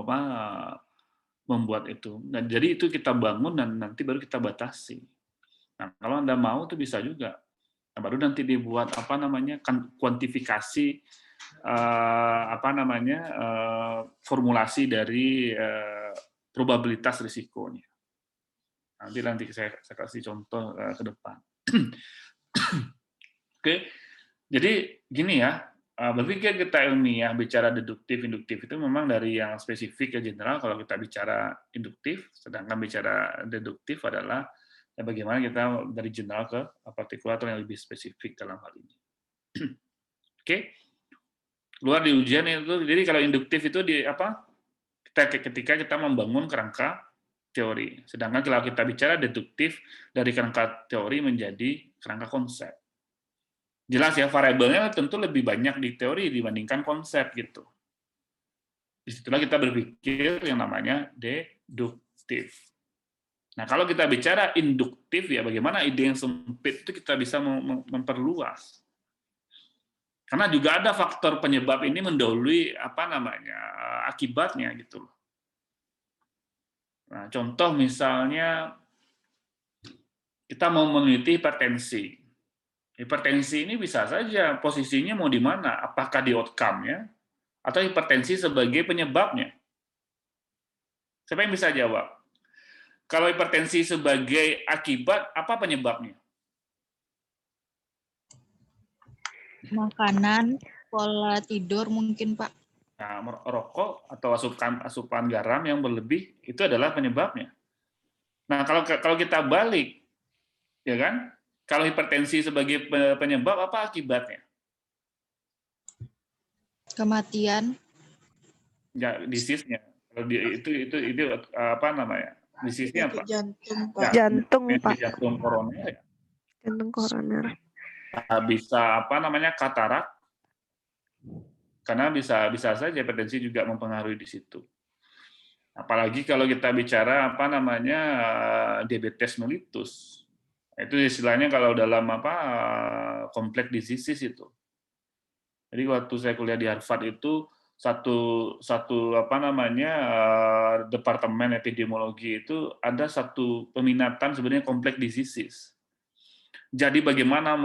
membuat itu. Dan jadi itu kita bangun dan nanti baru kita batasi. Nah, kalau Anda mau tuh bisa juga. Nah, baru nanti dibuat kuantifikasi formulasi dari probabilitas risikonya. Nanti saya kasih contoh ke depan. Oke, jadi gini ya, berpikir kita ilmiah bicara deduktif, induktif itu memang dari yang spesifik ke general kalau kita bicara induktif, sedangkan bicara deduktif adalah ya bagaimana kita dari general ke partikular atau yang lebih spesifik dalam hal ini. Oke, keluar di ujian itu. Jadi kalau induktif itu ketika kita membangun kerangka teori. Sedangkan kalau kita bicara deduktif dari kerangka teori menjadi kerangka konsep. Jelas ya, variabelnya tentu lebih banyak di teori dibandingkan konsep gitu. Disitulah kita berpikir yang namanya deduktif. Nah, kalau kita bicara induktif ya bagaimana ide yang sempit itu kita bisa memperluas. Karena juga ada faktor penyebab ini mendahului akibatnya gitu loh. Nah, contoh misalnya kita mau meneliti hipertensi. Hipertensi ini bisa saja posisinya mau di mana, apakah di outcome-nya atau hipertensi sebagai penyebabnya. Siapa yang bisa jawab? Kalau hipertensi sebagai akibat, apa penyebabnya? Makanan, pola tidur mungkin, Pak. Nah, merokok atau asupan garam yang berlebih itu adalah penyebabnya. Nah, kalau kita balik, ya kan? Kalau hipertensi sebagai penyebab, apa akibatnya? Kematian. Ya, disease-nya. Kalau itu apa namanya? Disease-nya apa? Jantung, Pak. Ya, Jantung, Pak. jantung koroner. Ya. Jantung koroner. Bisa katarak, karena bisa saja hipertensi juga mempengaruhi di situ. Apalagi kalau kita bicara diabetes mellitus. Itu istilahnya kalau dalam complex diseases itu. Jadi waktu saya kuliah di Harvard itu satu departemen epidemiologi itu ada satu peminatan sebenarnya complex diseases. Jadi bagaimana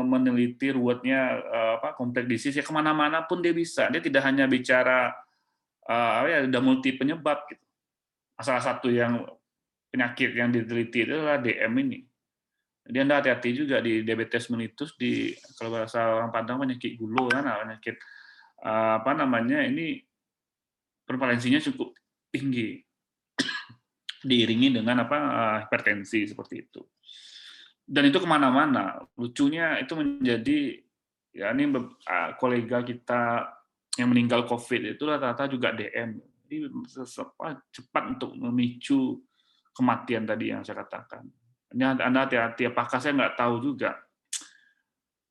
meneliti ruwetnya complex disease ya kemana-mana pun dia bisa. Dia tidak hanya bicara ada multi penyebab gitu. Salah satu yang penyakit yang diteliti itu adalah DM ini. Jadi Anda hati-hati juga di diabetes mellitus, kalau bahasa orang Padang penyakit gula kan, penyakit ini prevalensinya cukup tinggi diiringi dengan hipertensi seperti itu. Dan itu kemana-mana. Lucunya itu menjadi ya ini kolega kita yang meninggal COVID itu rata-rata juga DM. Jadi cepat untuk memicu kematian tadi yang saya katakan. Ini Anda hati-hati, apakah saya nggak tahu juga.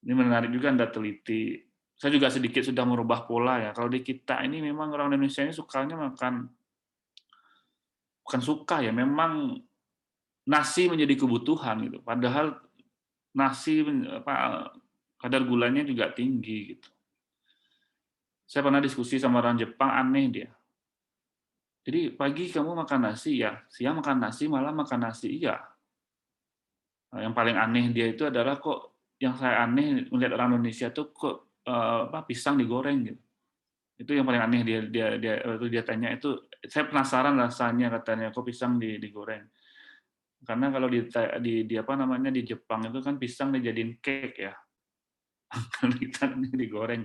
Ini menarik juga Anda teliti. Saya juga sedikit sudah merubah pola ya. Kalau di kita ini memang orang Indonesia ini sukanya makan, bukan suka ya, memang nasi menjadi kebutuhan gitu. Padahal nasi kadar gulanya juga tinggi gitu. Saya pernah diskusi sama orang Jepang, aneh dia. Jadi pagi kamu makan nasi ya, siang makan nasi, malam makan nasi iya. Yang paling aneh dia itu adalah kok yang saya aneh melihat orang Indonesia tuh kok pisang digoreng gitu. Itu yang paling aneh dia tanya itu. Saya penasaran rasanya katanya kok pisang digoreng. Karena kalau di Jepang itu kan pisang dijadiin cake ya. Kalau kita digoreng.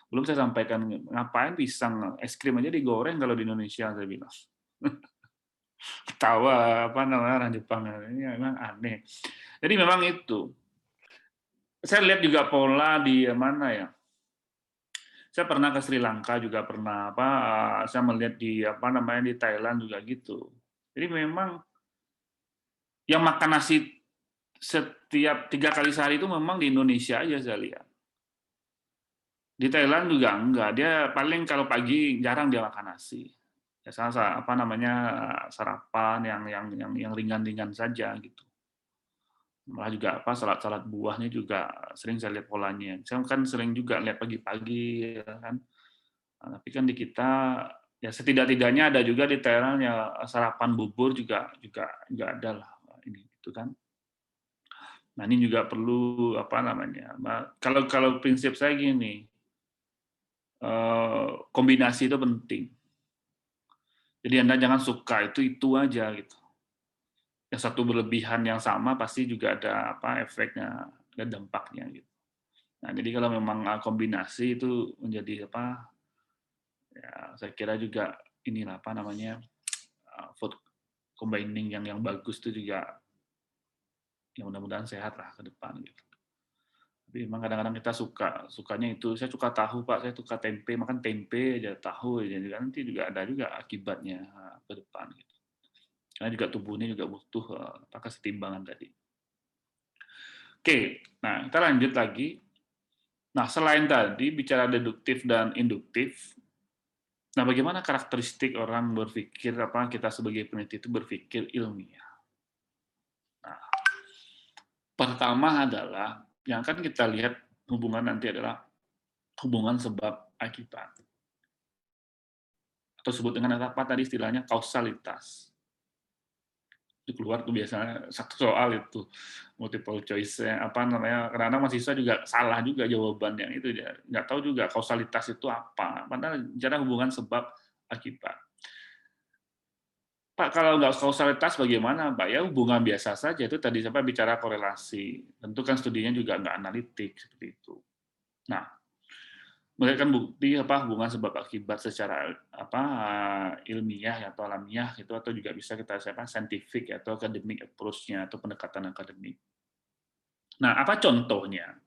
Belum saya sampaikan ngapain pisang es krim aja digoreng kalau di Indonesia saya bilang. Ketawa orang Jepang ini memang aneh. Jadi memang itu. Saya lihat juga pola di mana ya. Saya pernah ke Sri Lanka juga pernah saya melihat di di Thailand juga gitu. Jadi memang yang makan nasi setiap 3 kali sehari itu memang di Indonesia aja saya lihat. Di Thailand juga enggak. Dia paling kalau pagi jarang dia makan nasi. Ya sarapan yang ringan-ringan saja gitu. Malah juga salad buahnya juga sering saya lihat polanya. Saya kan sering juga lihat pagi-pagi ya kan. Nah, tapi kan di kita ya setidak-tidaknya ada juga di Thailand ya sarapan bubur juga ada lah ini gitu kan. Nah, ini juga perlu kalau prinsip saya gini. Kombinasi itu penting. Jadi Anda jangan suka itu aja gitu. Yang satu berlebihan yang sama pasti juga ada efeknya, ada dampaknya gitu. Nah, jadi kalau memang kombinasi itu menjadi ya saya kira juga inilah food combining yang bagus itu juga yang mudah-mudahan sehat lah ke depan gitu. Tapi memang kadang-kadang kita sukanya itu, saya suka tahu Pak, saya suka tempe, makan tempe aja, tahu aja, nanti juga ada juga akibatnya ke depan gitu. Karena juga tubuhnya juga butuh kesetimbangan tadi. Oke, nah kita lanjut lagi. Nah selain tadi bicara deduktif dan induktif, nah bagaimana karakteristik orang berpikir kita sebagai peneliti itu berpikir ilmiah? Nah, pertama adalah yang kan kita lihat hubungan nanti adalah hubungan sebab akibat. Atau sebut dengan apa tadi istilahnya kausalitas. Itu keluar tuh biasanya satu soal itu multiple choice apa namanya, kadang-kadang mahasiswa juga salah juga jawabannya itu, dia nggak tahu juga kausalitas itu apa, padahal bicara hubungan sebab akibat. Pak, kalau nggak kausalitas bagaimana, Pak? Ya hubungan biasa saja, itu tadi sampai bicara korelasi, tentu kan studinya juga nggak analitik seperti itu. Nah, memberikan bukti apa hubungan sebab akibat secara apa ilmiah atau alamiah itu, atau juga bisa kita scientific atau academic approach-nya atau pendekatan akademik. Nah, apa contohnya?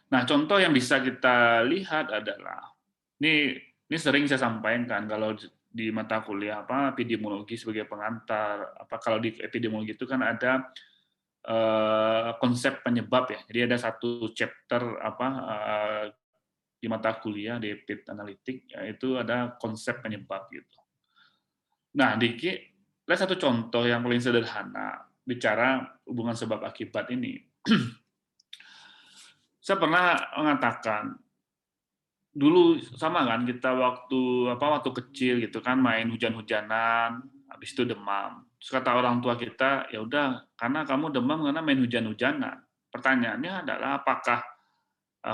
Nah, contoh yang bisa kita lihat adalah ini sering saya sampaikan kalau di mata kuliah apa epidemiologi sebagai pengantar, apa kalau di epidemiologi itu kan ada konsep penyebab ya. Jadi ada satu chapter apa di mata kuliah di EPID analitik, yaitu ada konsep penyebab gitu. Nah, lihat satu contoh yang paling sederhana bicara hubungan sebab akibat ini. Saya pernah mengatakan dulu sama kan kita waktu kecil gitu kan main hujan-hujanan, habis itu demam. Terus kata orang tua kita, ya udah karena kamu demam karena main hujan-hujanan. Pertanyaannya adalah apakah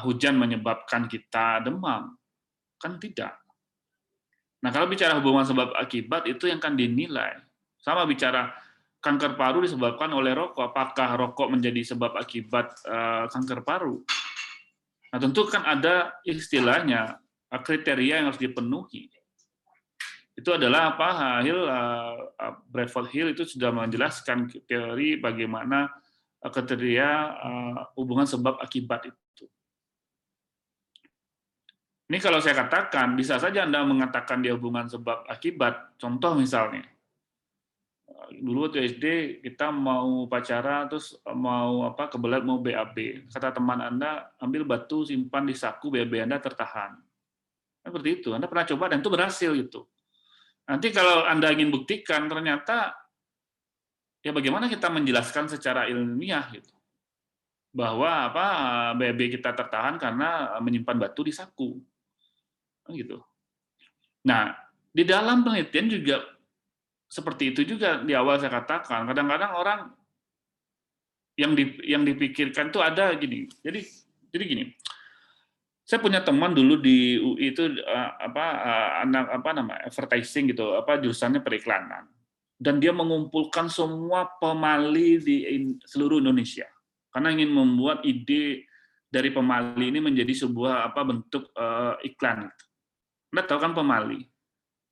hujan menyebabkan kita demam? Kan tidak. Nah, kalau bicara hubungan sebab akibat itu yang akan dinilai. Sama bicara kanker paru disebabkan oleh rokok, apakah rokok menjadi sebab akibat kanker paru? Nah, tentu kan ada istilahnya, kriteria yang harus dipenuhi. Itu adalah apa? Bradford Hill itu sudah menjelaskan teori bagaimana kriteria hubungan sebab akibat itu. Ini kalau saya katakan, bisa saja Anda mengatakan dia hubungan sebab akibat. Contoh misalnya, dulu waktu SD kita mau pacaran, terus mau kebelet mau BAB. Kata teman Anda, ambil batu, simpan di saku, BAB Anda tertahan. Seperti itu, Anda pernah coba dan itu berhasil gitu. Nanti kalau Anda ingin buktikan, ternyata ya bagaimana kita menjelaskan secara ilmiah gitu, bahwa BAB kita tertahan karena menyimpan batu di saku. Gitu. Nah, di dalam penelitian juga seperti itu juga di awal saya katakan. Kadang-kadang orang yang dipikirkan tuh ada gini. Jadi gini. Saya punya teman dulu di UI itu advertising gitu, jurusannya periklanan. Dan dia mengumpulkan semua pemali di seluruh Indonesia. Karena ingin membuat ide dari pemali ini menjadi sebuah bentuk iklan. Anda tahu kan pemali?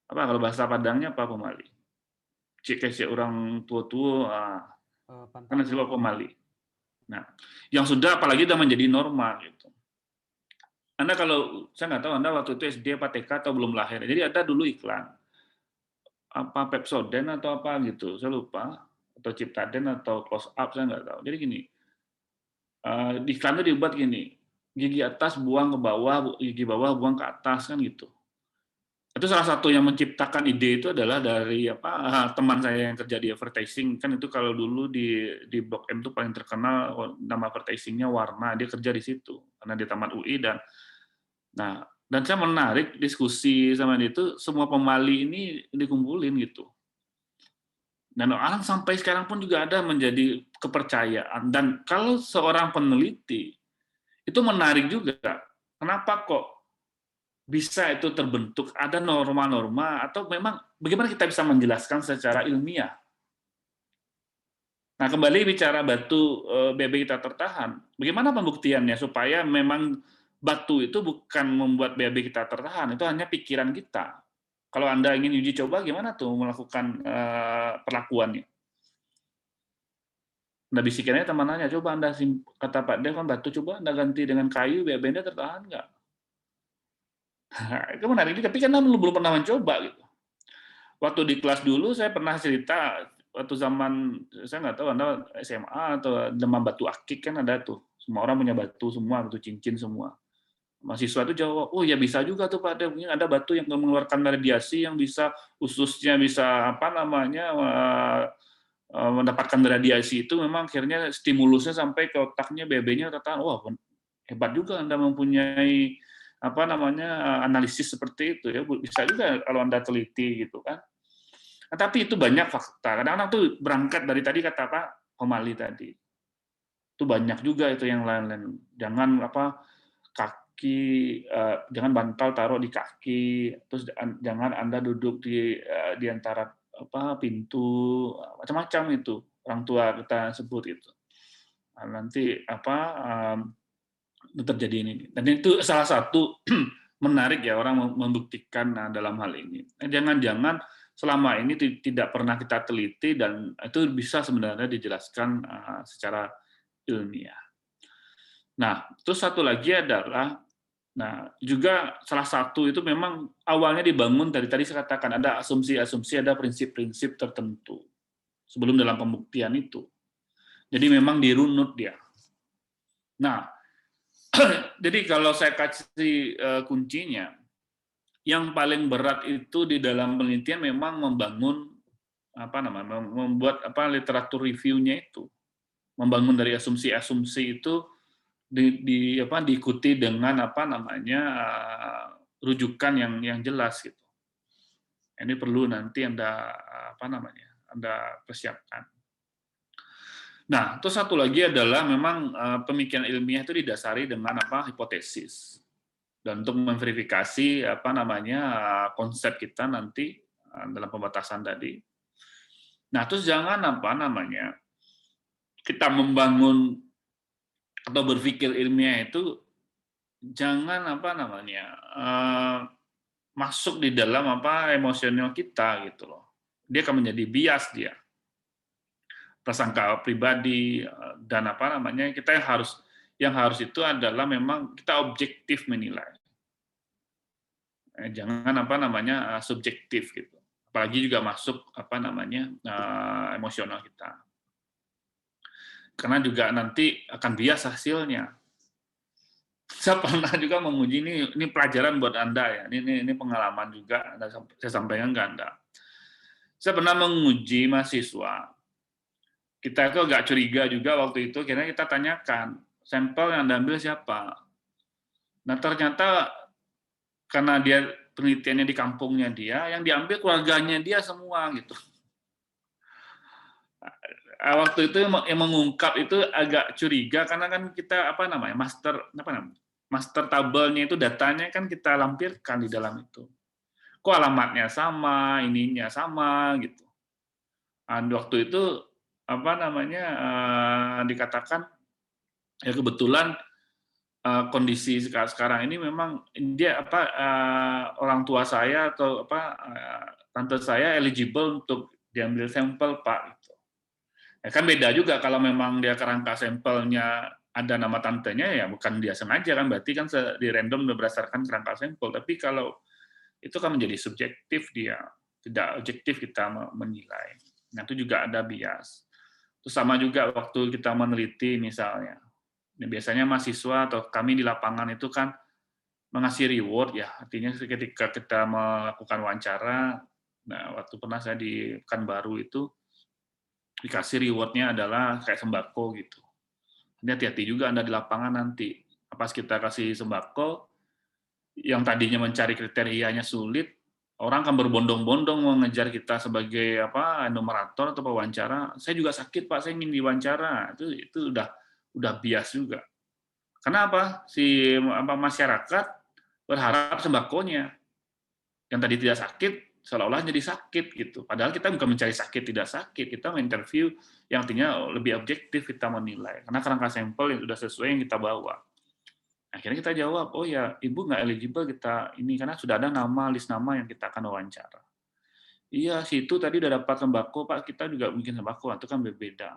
Kalau bahasa Padangnya apa pemali? Cek orang tua-tua, kan disebut pemali. Nah, yang sudah apalagi sudah menjadi norma gitu. Anda kalau saya nggak tahu Anda waktu itu SD apa TK atau belum lahir. Jadi ada dulu iklan Pepsodent atau apa gitu, saya lupa, atau Ciptaden atau Close Up saya nggak tahu. Jadi gini, di iklan itu dibuat gini, gigi atas buang ke bawah, gigi bawah buang ke atas kan gitu. Itu salah satu yang menciptakan ide itu adalah dari teman saya yang kerja di advertising. Kan itu kalau dulu di Blok M itu paling terkenal nama advertisingnya Warna, dia kerja di situ karena di Taman UI. Dan saya menarik diskusi sama dia itu, semua pemali ini dikumpulin gitu. Dan orang sampai sekarang pun juga ada menjadi kepercayaan. Dan kalau seorang peneliti itu menarik juga, kenapa kok bisa itu terbentuk, ada norma-norma, atau memang bagaimana kita bisa menjelaskan secara ilmiah. Nah, kembali bicara batu BAB kita tertahan, bagaimana pembuktiannya supaya memang batu itu bukan membuat BAB kita tertahan, itu hanya pikiran kita. Kalau Anda ingin uji coba, gimana tuh melakukan perlakuannya? Anda bisikannya teman nanya, coba Anda kata Pak Dev kan batu, coba Anda ganti dengan kayu, BAB Anda tertahan nggak? Itu menarik, tapi kan Anda belum pernah mencoba gitu. Waktu di kelas dulu saya pernah cerita, waktu zaman saya nggak tahu Anda SMA atau demam batu akik kan ada tuh, semua orang punya batu semua, batu cincin semua. Mahasiswa itu jawab, oh ya bisa juga tuh Pak Dev, ada batu yang mengeluarkan radiasi yang bisa ususnya bisa mendapatkan radiasi itu, memang akhirnya stimulusnya sampai ke otaknya, BAB-nya tertahan. Wah, Hebat juga Anda mempunyai analisis seperti itu ya. Bisa juga kalau Anda teliti gitu kan. Nah, tapi itu banyak fakta. Kadang-kadang tuh berangkat dari tadi kata Pak Homali tadi. Itu banyak juga itu yang lain-lain. Jangan jangan bantal taruh di kaki, terus jangan Anda duduk di antara pintu, macam-macam itu orang tua kita sebut itu. Nah, nanti terjadi ini. Dan itu salah satu menarik ya orang membuktikan dalam hal ini. Jangan-jangan selama ini tidak pernah kita teliti dan itu bisa sebenarnya dijelaskan secara ilmiah. Nah, terus satu lagi adalah, juga salah satu itu memang awalnya dibangun dari tadi saya katakan ada asumsi-asumsi, ada prinsip-prinsip tertentu sebelum dalam pembuktian itu. Jadi memang dirunut dia. Nah, jadi kalau saya kasih kuncinya, yang paling berat itu di dalam penelitian memang membangun membuat literatur review-nya itu, membangun dari asumsi-asumsi itu diikuti dengan rujukan yang jelas gitu. Ini perlu nanti Anda persiapkan. Nah, terus satu lagi adalah memang pemikiran ilmiah itu didasari dengan hipotesis. Dan untuk memverifikasi konsep kita nanti dalam pembatasan tadi. Nah, terus jangan kita membangun atau berpikir ilmiah itu jangan masuk di dalam emosional kita gitu loh. Dia akan menjadi bias dia. Prasangka pribadi dan kita yang harus itu adalah memang kita objektif menilai. Jangan subjektif gitu. Apalagi juga masuk emosional kita. Karena juga nanti akan bias hasilnya. Saya pernah juga menguji ini pelajaran buat Anda ya. Ini pengalaman juga saya sampaikan ke Anda. Saya pernah menguji mahasiswa. Kita itu agak curiga juga waktu itu, karena kita tanyakan sampel yang Anda ambil siapa. Nah ternyata karena dia penelitiannya di kampungnya dia, yang diambil keluarganya dia semua gitu. Waktu itu yang mengungkap itu agak curiga karena kan kita master tabelnya itu datanya kan kita lampirkan di dalam itu. Kok alamatnya sama, ininya sama gitu. Dan waktu itu dikatakan ya kebetulan kondisi sekarang ini memang dia orang tua saya atau tante saya eligible untuk diambil sampel Pak gitu. Ya kan beda juga kalau memang dia kerangka sampelnya ada nama tantenya ya bukan dia sengaja kan berarti kan di random berdasarkan kerangka sampel. Tapi kalau itu kan menjadi subjektif dia, tidak objektif kita menilai. Nah itu juga ada bias. Terus sama juga waktu kita meneliti misalnya. Nah, biasanya mahasiswa atau kami di lapangan itu kan mengasih reward ya, artinya ketika kita melakukan wawancara, nah waktu pernah saya di Pekanbaru itu dikasih rewardnya adalah kayak sembako gitu. Hati-hati juga Anda di lapangan nanti. Pas kita kasih sembako, yang tadinya mencari kriterianya sulit, orang akan berbondong-bondong mengejar kita sebagai enumerator atau pewawancara. Saya juga sakit Pak, saya ingin diwawancara. Itu udah bias juga. Kenapa? Si masyarakat berharap sembakonya. Yang tadi tidak sakit, seolah-olah jadi sakit gitu. Padahal kita bukan mencari sakit tidak sakit, kita menginterview yang artinya lebih objektif kita menilai. Karena kerangka sampel yang sudah sesuai yang kita bawa. Akhirnya kita jawab, oh ya ibu nggak eligible kita ini karena sudah ada list nama yang kita akan wawancara. Iya, situ tadi udah dapat sembako Pak, kita juga mungkin sembako, itu kan berbeda.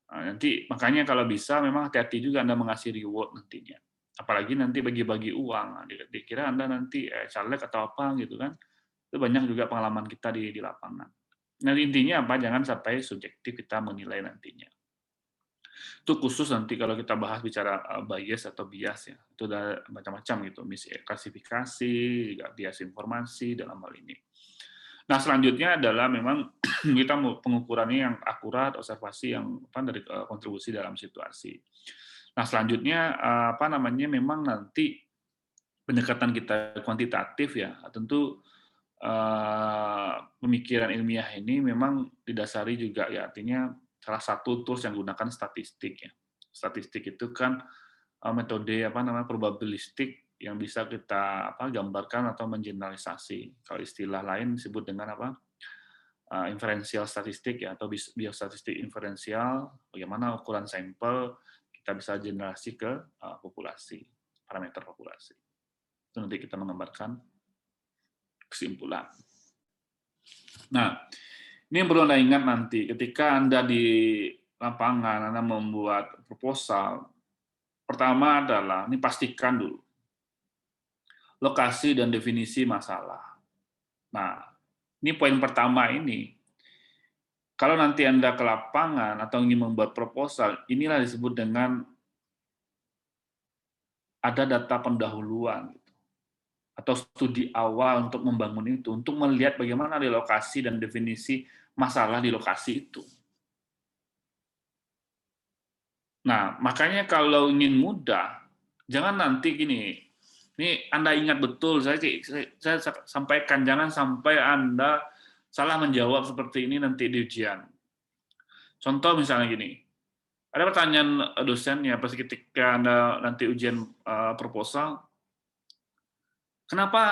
Nah, nanti makanya kalau bisa memang hati-hati juga Anda mengasih reward nantinya. Apalagi nanti bagi-bagi uang, dikira Anda nanti caleg atau apa gitu kan. Itu banyak juga pengalaman kita di lapangan. Nah, intinya apa? Jangan sampai subjektif kita menilai nantinya. Itu khusus nanti kalau kita bahas bicara bias atau bias ya. Itu ada macam-macam gitu, misklasifikasi, juga bias informasi dalam hal ini. Nah, selanjutnya adalah memang kita mau pengukurannya yang akurat, observasi yang dari kontribusi dalam situasi. Nah, selanjutnya memang nanti pendekatan kita kuantitatif ya, tentu pemikiran ilmiah ini memang didasari juga ya, artinya salah satu tools yang gunakan statistik ya. Statistik itu kan metode probabilistik yang bisa kita gambarkan atau mengeneralisasi. Kalau istilah lain disebut dengan inferensial statistik ya, atau biostatistik inferensial, bagaimana ukuran sampel kita bisa generasi ke populasi, parameter populasi. Itu nanti kita menggambarkan kesimpulan. Nah, ini yang perlu Anda ingat nanti, ketika Anda di lapangan, Anda membuat proposal, pertama adalah, ini pastikan dulu, lokasi dan definisi masalah. Nah, ini poin pertama ini. Kalau nanti Anda ke lapangan atau ingin membuat proposal, inilah disebut dengan ada data pendahuluan atau studi awal untuk membangun itu, untuk melihat bagaimana di lokasi dan definisi masalah di lokasi itu. Nah, makanya kalau ingin mudah, jangan nanti gini, ini Anda ingat betul, saya sampaikan, jangan sampai Anda salah menjawab seperti ini nanti di ujian. Contoh misalnya gini, ada pertanyaan dosennya pas ketika Anda nanti ujian proposal, kenapa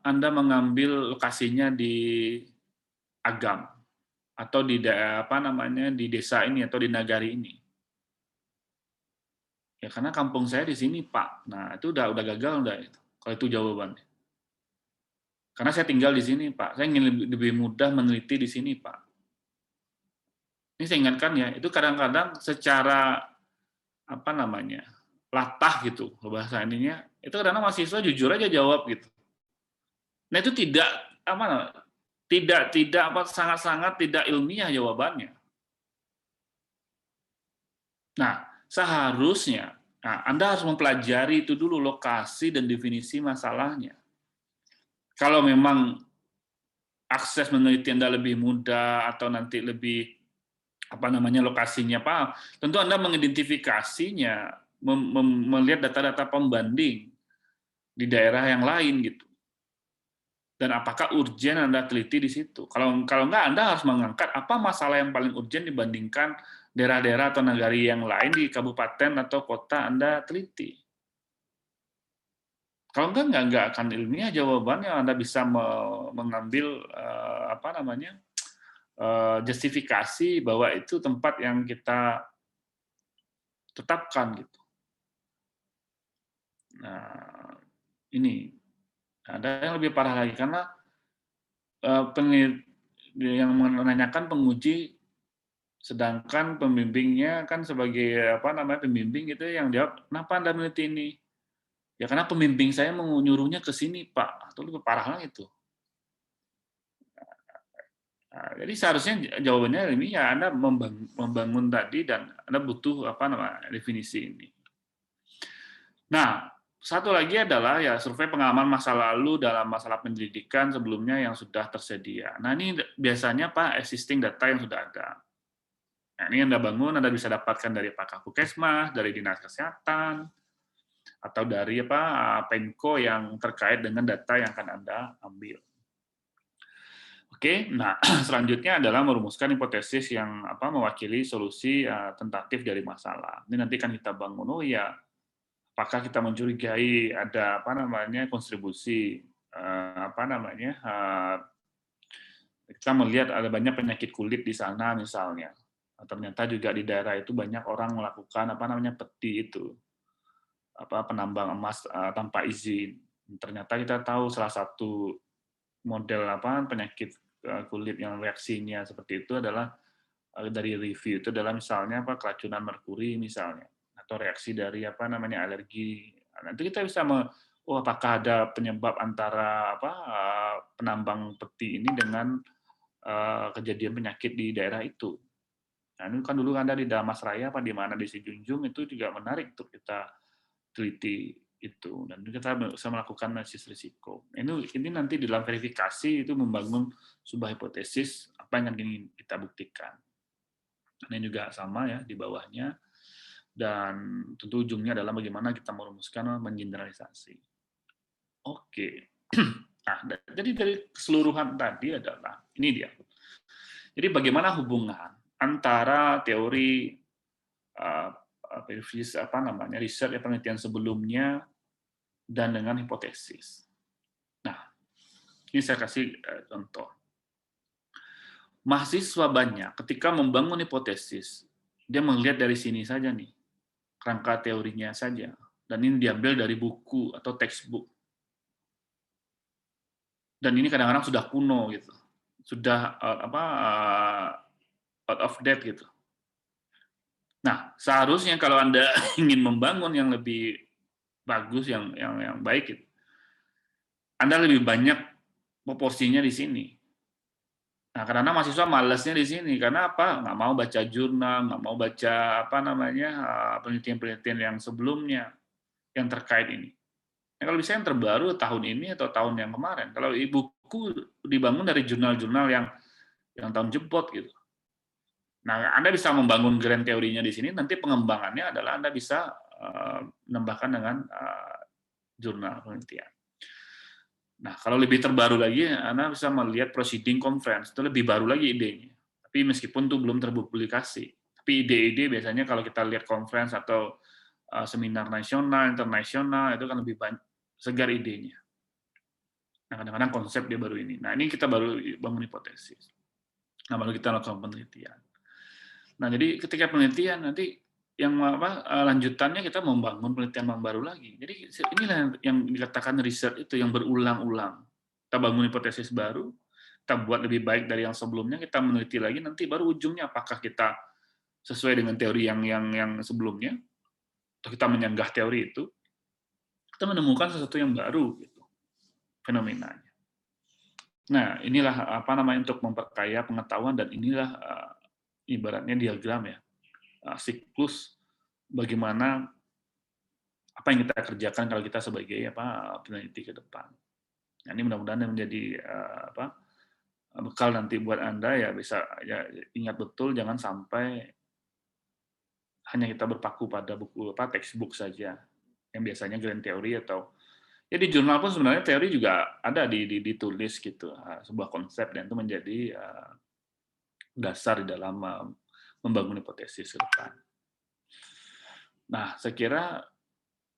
Anda mengambil lokasinya di Agam atau di di desa ini atau di nagari ini? Ya karena kampung saya di sini, Pak. Nah, itu udah gagal itu. Kalau itu jawabannya. Karena saya tinggal di sini, Pak. Saya ingin lebih mudah meneliti di sini, Pak. Ini saya ingatkan ya, itu kadang-kadang secara latah gitu bahasa ininya, itu kadang-kadang mahasiswa jujur aja jawab gitu. Nah, itu sangat-sangat tidak ilmiah jawabannya. Nah, seharusnya Anda harus mempelajari itu dulu, lokasi dan definisi masalahnya. Kalau memang akses meneliti Anda lebih mudah atau nanti lebih lokasinya paham, tentu Anda mengidentifikasinya, melihat data-data pembanding di daerah yang lain gitu. Dan apakah urgen Anda teliti di situ? Kalau enggak, Anda harus mengangkat apa masalah yang paling urgen dibandingkan daerah-daerah atau nagari yang lain di kabupaten atau kota Anda teliti. Kalau enggak akan ilmiah jawabannya. Anda bisa mengambil justifikasi bahwa itu tempat yang kita tetapkan gitu. Nah, ini ada yang lebih parah lagi karena yang menanyakan penguji, sedangkan pembimbingnya kan sebagai pembimbing itu yang jawab, kenapa Anda meneliti ini? Ya karena pembimbing saya menyuruhnya ke sini, Pak. Atau lebih parah lagi itu. Nah, jadi seharusnya jawabannya ini ya Anda membangun tadi dan Anda butuh definisi ini. Nah, satu lagi adalah ya survei pengalaman masa lalu dalam masalah pendidikan sebelumnya yang sudah tersedia. Nah, ini biasanya existing data yang sudah ada. Nah, ini Anda bangun, Anda bisa dapatkan dari Pak Kapukesmas, dari Dinas Kesehatan, atau dari Pemko yang terkait dengan data yang akan Anda ambil. Oke, nah selanjutnya adalah merumuskan hipotesis yang mewakili solusi tentatif dari masalah. Ini nanti kan kita bangun, oh ya, apakah kita mencurigai ada kontribusi kita melihat ada banyak penyakit kulit di sana misalnya. Ternyata juga di daerah itu banyak orang melakukan peti itu, penambang emas tanpa izin. Ternyata kita tahu salah satu model penyakit kulit yang reaksinya seperti itu adalah dari review itu adalah misalnya keracunan merkuri misalnya, atau reaksi dari alergi. Nanti kita bisa apakah ada penyebab antara penambang peti ini dengan kejadian penyakit di daerah itu. Nah, ini kan dulu Anda di Damas Raya di mana di Sijunjung itu juga menarik untuk kita teliti itu, dan kita bisa melakukan analisis risiko. Ini nanti dalam verifikasi itu membangun sebuah hipotesis apa yang ingin kita buktikan. Ini juga sama ya di bawahnya. dan tentu ujungnya adalah bagaimana kita merumuskan mengeneralisasi. Oke. Nah, jadi dari keseluruhan tadi adalah ini dia. Jadi bagaimana hubungan antara teori riset penelitian sebelumnya dan dengan hipotesis. Nah, ini saya kasih contoh. Mahasiswa banyak ketika membangun hipotesis, dia melihat dari sini saja nih, kerangka teorinya saja. Dan ini diambil dari buku atau textbook. Dan ini kadang-kadang sudah kuno gitu. Sudah out of date gitu. Nah, seharusnya kalau Anda ingin membangun yang lebih bagus, yang baik gitu, Anda lebih banyak proporsinya di sini. Nah, karena mahasiswa malasnya di sini, karena apa? Nggak mau baca jurnal, nggak mau baca penelitian-penelitian yang sebelumnya yang terkait ini. Nah, kalau bisa yang terbaru tahun ini atau tahun yang kemarin. Kalau buku dibangun dari jurnal-jurnal yang tahun jebot gitu. Nah, Anda bisa membangun grand teorinya di sini, nanti pengembangannya adalah Anda bisa menambahkan dengan jurnal penelitian. Nah, kalau lebih terbaru lagi, Anda bisa melihat proceeding conference, itu lebih baru lagi idenya. Tapi meskipun itu belum terpublikasi. Tapi ide-ide biasanya kalau kita lihat conference atau seminar nasional, internasional, itu kan lebih banyak segar idenya. Nah, kadang-kadang konsep dia baru ini. Nah, ini kita baru bangun hipotesis. Nah, baru kita lakukan penelitian. Nah, jadi ketika penelitian nanti yang lanjutannya kita membangun penelitian yang baru lagi. Jadi inilah yang dikatakan riset itu yang berulang-ulang. Kita bangun hipotesis baru, kita buat lebih baik dari yang sebelumnya, kita meneliti lagi, nanti baru ujungnya apakah kita sesuai dengan teori yang sebelumnya, atau kita menyanggah teori itu, kita menemukan sesuatu yang baru gitu, fenomenanya. Nah, inilah untuk memperkaya pengetahuan, dan inilah ibaratnya diagram ya. Siklus bagaimana apa yang kita kerjakan kalau kita sebagai peneliti ke depan. Nah, ini mudah-mudahan menjadi bekal nanti buat Anda ya, bisa ya ingat betul, jangan sampai hanya kita berpaku pada buku textbook saja yang biasanya grand teori, atau ya di jurnal pun sebenarnya teori juga ada ditulis gitu, sebuah konsep, dan itu menjadi dasar di dalam membangun hipotesis ke depan. Nah, saya kira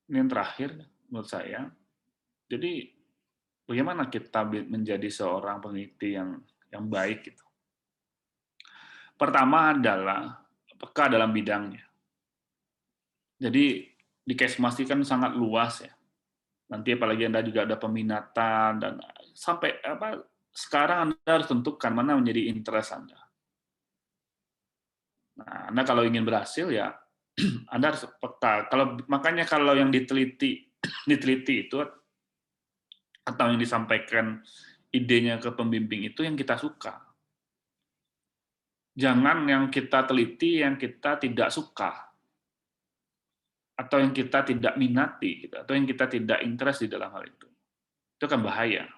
ini yang terakhir menurut saya. Jadi bagaimana kita menjadi seorang peneliti yang baik gitu. Pertama adalah peka dalam bidangnya. Jadi di Kesmas kan sangat luas ya. Nanti apalagi Anda juga ada peminatan, dan sampai sekarang Anda harus tentukan mana menjadi interest Anda. Nah, Anda kalau ingin berhasil ya Anda harus peka. Makanya kalau yang diteliti itu atau yang disampaikan idenya ke pembimbing itu yang kita suka. Jangan yang kita teliti yang kita tidak suka, atau yang kita tidak minati, gitu, atau yang kita tidak interest di dalam hal itu. Itu kan bahaya.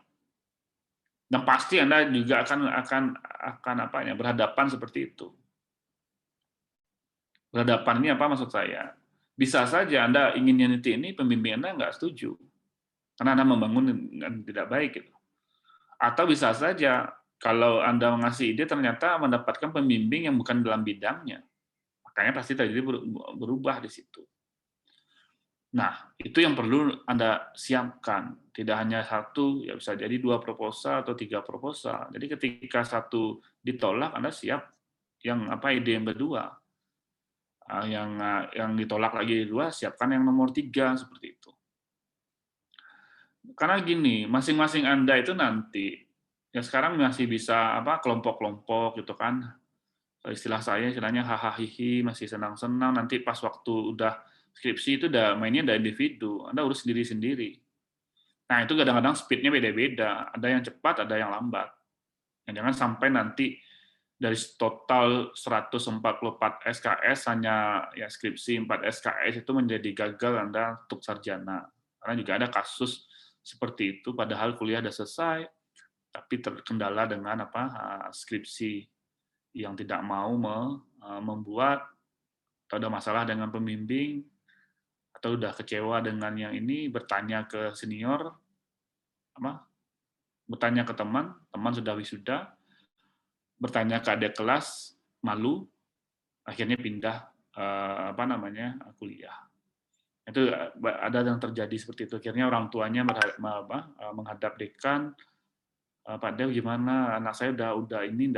Dan pasti Anda juga akan berhadapan seperti itu. Berhadapan ini apa maksud saya? Bisa saja Anda ingin meneliti ini, pembimbing Anda nggak setuju, karena Anda membangun dengan tidak baik gitu. Atau bisa saja kalau Anda mengasih ide ternyata mendapatkan pembimbing yang bukan dalam bidangnya, makanya pasti terjadi berubah di situ. Nah, itu yang perlu Anda siapkan. Tidak hanya satu, ya bisa jadi 2 proposal atau 3 proposal. Jadi ketika satu ditolak, Anda siap yang ide yang kedua. Yang ditolak lagi kedua, siapkan yang nomor 3 seperti itu. Karena gini, masing-masing Anda itu nanti ya sekarang masih bisa kelompok-kelompok gitu kan. Istilahnya hahaha masih senang-senang, nanti pas waktu udah skripsi itu udah mainnya ada individu, Anda urus sendiri-sendiri. Nah, itu kadang-kadang speed-nya beda-beda, ada yang cepat, ada yang lambat. Nah, jangan sampai nanti dari total 144 SKS hanya ya skripsi 4 SKS itu menjadi gagal Anda untuk sarjana. Karena juga ada kasus seperti itu, padahal kuliah sudah selesai, tapi terkendala dengan skripsi yang tidak mau membuat atau ada masalah dengan pembimbing, atau udah kecewa dengan yang ini, bertanya ke senior, bertanya ke teman sudah wisuda, bertanya ke adik kelas, malu, akhirnya pindah kuliah. Itu ada yang terjadi seperti itu. Akhirnya orang tuanya menghadap dekan, Pak Dev gimana, anak saya udah ini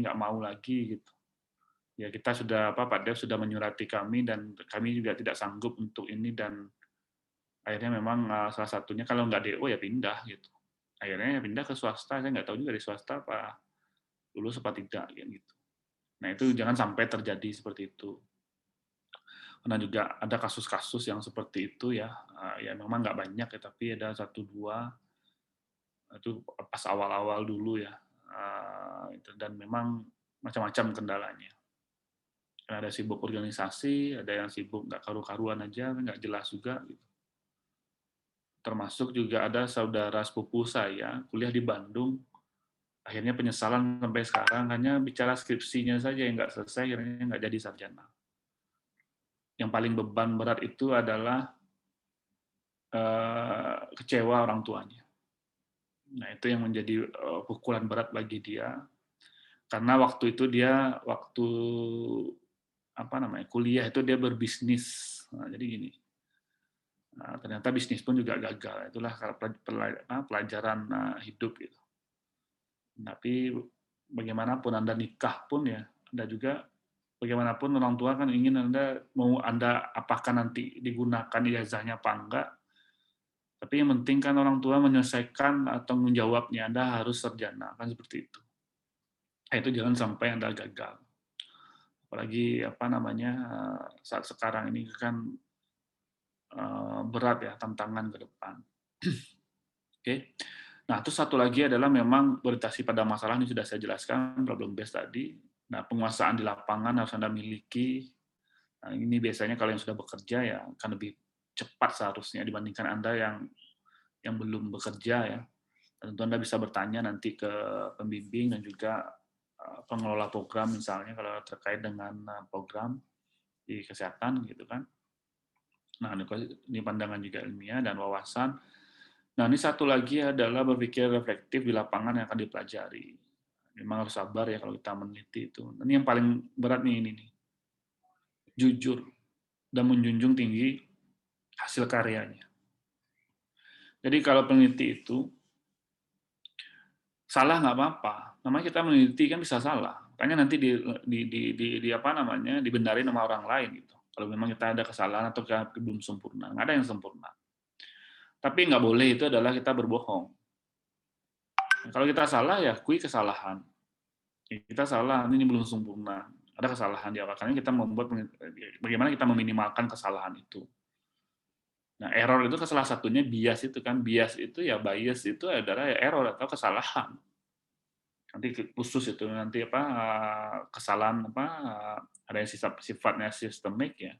nggak mau lagi gitu. Ya kita sudah Pak Dev sudah menyurati kami dan kami juga tidak sanggup untuk ini, dan akhirnya memang salah satunya kalau nggak DO ya pindah gitu. Akhirnya ya pindah ke swasta, saya nggak tahu juga di swasta apa lulus apa tidak gitu. Nah itu jangan sampai terjadi seperti itu. Karena juga ada kasus-kasus yang seperti itu ya memang nggak banyak ya, tapi ada 1-2 itu pas awal-awal dulu ya, dan memang macam-macam kendalanya. Karena ada sibuk organisasi, ada yang sibuk nggak karu-karuan aja, nggak jelas juga gitu. Termasuk juga ada saudara sepupu saya kuliah di Bandung, akhirnya penyesalan sampai sekarang hanya bicara skripsinya saja yang nggak selesai, akhirnya nggak jadi sarjana. Yang paling beban berat itu adalah kecewa orang tuanya. Nah itu yang menjadi pukulan berat bagi dia, karena waktu itu dia kuliah itu dia berbisnis. Nah, jadi gini, ternyata bisnis pun juga gagal. Itulah pelajaran hidup gitu. Tapi bagaimanapun Anda nikah pun ya, Anda juga bagaimanapun orang tua kan ingin Anda apakah nanti digunakan ijazahnya apa enggak. Tapi yang penting kan orang tua menyelesaikan atau menjawabnya, Anda harus sarjana, kan seperti itu. Itu jangan sampai Anda gagal. Apalagi saat sekarang ini kan berat ya tantangan ke depan. Oke. Nah, terus satu lagi adalah memang beradaptasi pada masalah, ini sudah saya jelaskan, problem based tadi. Nah, penguasaan di lapangan harus Anda miliki. Nah, ini biasanya kalau yang sudah bekerja ya akan lebih cepat seharusnya dibandingkan Anda yang belum bekerja ya. Tentu Anda bisa bertanya nanti ke pembimbing dan juga pengelola program misalnya kalau terkait dengan program di kesehatan gitu kan. Nah, ini pandangan juga ilmiah dan wawasan. Nah, ini satu lagi adalah berpikir reflektif di lapangan yang akan dipelajari. Memang harus sabar ya kalau kita meneliti itu. Ini yang paling berat nih ini nih. Jujur dan menjunjung tinggi hasil karyanya. Jadi kalau peneliti itu salah nggak apa-apa. Namanya kita meneliti kan bisa salah. Makanya nanti dibenarin sama orang lain gitu. Kalau memang kita ada kesalahan atau kita belum sempurna, nggak ada yang sempurna. Tapi nggak boleh itu adalah kita berbohong. Nah, kalau kita salah ya akui kesalahan. Kita salah, ini belum sempurna. Ada kesalahan di awal. Karena kita bagaimana kita meminimalkan kesalahan itu. Nah, error itu salah satunya bias itu kan. Bias itu adalah error atau kesalahan. Nanti khusus itu nanti kesalahan ada yang sifatnya sistemik ya.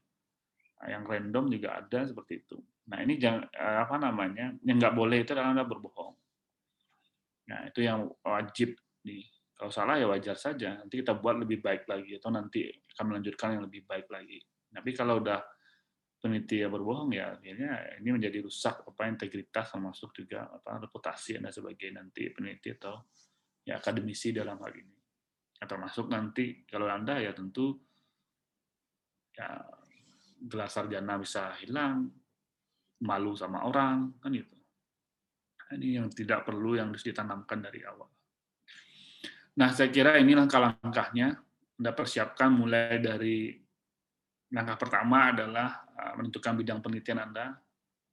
Nah, yang random juga ada seperti itu. Nah, ini yang nggak boleh itu adalah Anda berbohong. Nah, itu yang wajib nih. Kalau salah ya wajar saja. Nanti kita buat lebih baik lagi atau nanti akan melanjutkan yang lebih baik lagi. Tapi kalau udah peneliti berbohong ya akhirnya ini menjadi rusak integritas, termasuk juga reputasi Anda sebagai nanti peneliti atau ya akademisi dalam hal ini. Termasuk nanti kalau Anda ya tentu ya gelar sarjana bisa hilang, malu sama orang kan itu. Ini yang tidak perlu, yang harus ditanamkan dari awal. Nah, saya kira ini langkah-langkahnya. Anda persiapkan mulai dari langkah pertama adalah menentukan bidang penelitian Anda.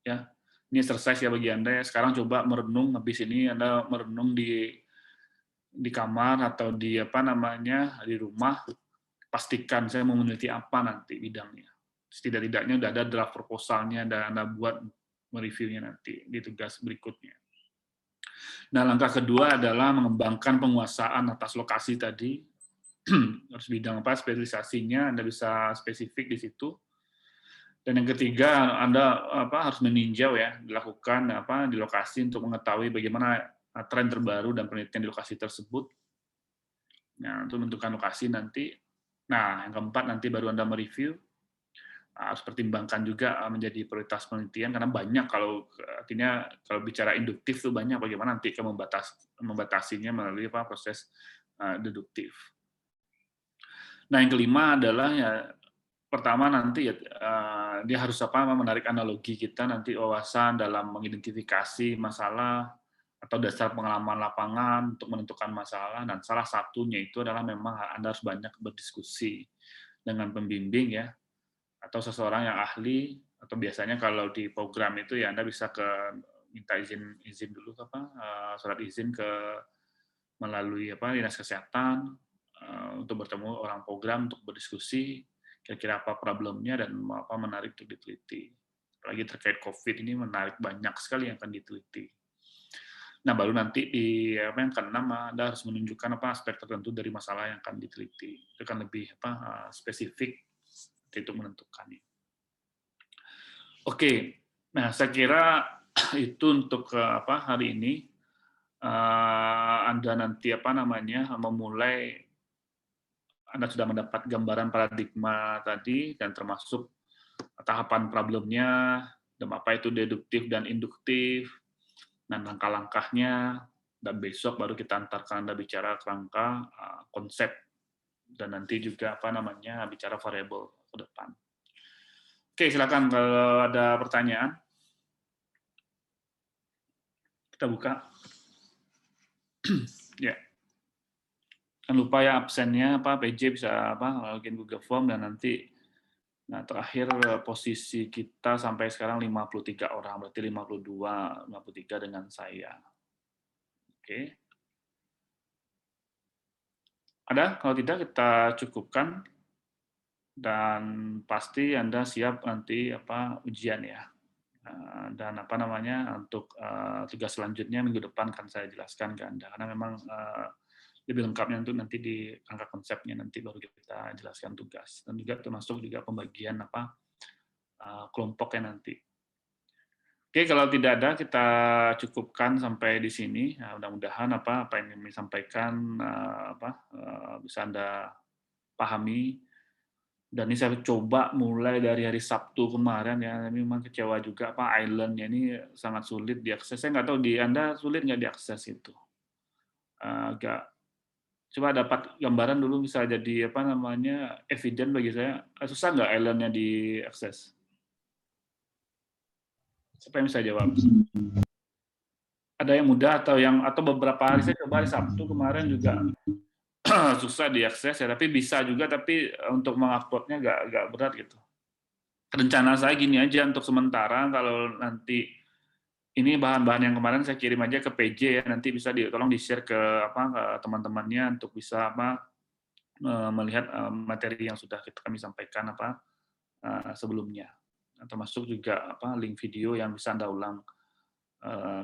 Ya, ini exercise ya bagi Anda ya. Sekarang coba merenung, habis ini Anda merenung di kamar atau di di rumah. Pastikan saya mau meneliti apa nanti bidangnya. Setidak-tidaknya sudah ada draft proposalnya dan Anda buat mereviewnya nanti di tugas berikutnya. Nah, langkah kedua adalah mengembangkan penguasaan atas lokasi tadi. Harus bidang spesialisasinya, Anda bisa spesifik di situ. Dan yang ketiga, Anda harus meninjau ya, dilakukan di lokasi untuk mengetahui bagaimana tren terbaru dan penelitian di lokasi tersebut. Nah, untuk menentukan lokasi nanti Nah, yang keempat nanti baru Anda mereview, harus pertimbangkan juga menjadi prioritas penelitian karena banyak artinya kalau bicara induktif tuh banyak bagaimana nanti membatasinya melalui proses deduktif. Nah, yang kelima adalah ya pertama nanti ya dia harus menarik analogi kita nanti wawasan dalam mengidentifikasi masalah atau dasar pengalaman lapangan untuk menentukan masalah, dan salah satunya itu adalah memang Anda harus banyak berdiskusi dengan pembimbing ya, atau seseorang yang ahli, atau biasanya kalau di program itu ya Anda bisa minta izin dulu surat izin melalui dinas kesehatan untuk bertemu orang program untuk berdiskusi kira-kira apa problemnya dan apa menarik untuk diteliti. Apalagi terkait COVID ini menarik banyak sekali yang akan diteliti. Nah, baru nanti di yang keenam Anda harus menunjukkan aspek tertentu dari masalah yang akan diteliti. Itu kan lebih spesifik untuk menentukannya. Oke, nah saya kira itu untuk hari ini. Anda nanti memulai, Anda sudah mendapat gambaran paradigma tadi dan termasuk tahapan problemnya, dan apa itu deduktif dan induktif, dan langkah-langkahnya, dan besok baru kita antarkan Anda bicara kerangka konsep, dan nanti juga bicara variabel ke depan. Oke, silakan kalau ada pertanyaan. Kita buka. Ya. Jangan lupa ya absennya PJ bisa login Google Form, dan nanti terakhir posisi kita sampai sekarang 53 orang, berarti 53 dengan saya. Oke. Ada? Kalau tidak kita cukupkan, dan pasti Anda siap nanti ujian ya. Dan untuk tugas selanjutnya minggu depan akan saya jelaskan ke Anda, karena memang lebih lengkapnya untuk nanti di angka konsepnya nanti baru kita jelaskan tugas, dan juga termasuk juga pembagian kelompoknya nanti. Oke, kalau tidak ada kita cukupkan sampai di sini. Mudah-mudahan apa yang kami sampaikan bisa Anda pahami. Dan ini saya coba mulai dari hari Sabtu kemarin ya, memang kecewa juga island-nya ini sangat sulit diakses. Saya nggak tahu di Anda sulit nggak diakses itu. Agak coba dapat gambaran dulu bisa jadi evident bagi saya. Susah nggak island-nya diakses? Siapa yang bisa jawab? Ada yang mudah atau beberapa hari saya coba hari Sabtu kemarin juga susah diakses ya, tapi bisa juga, tapi untuk menguploadnya agak berat gitu. Rencana saya gini aja untuk sementara, kalau nanti ini bahan-bahan yang kemarin saya kirim aja ke PJ ya, nanti bisa tolong di-share ke teman-temannya untuk bisa melihat materi yang sudah kami sampaikan sebelumnya. Termasuk juga link video yang bisa Anda ulang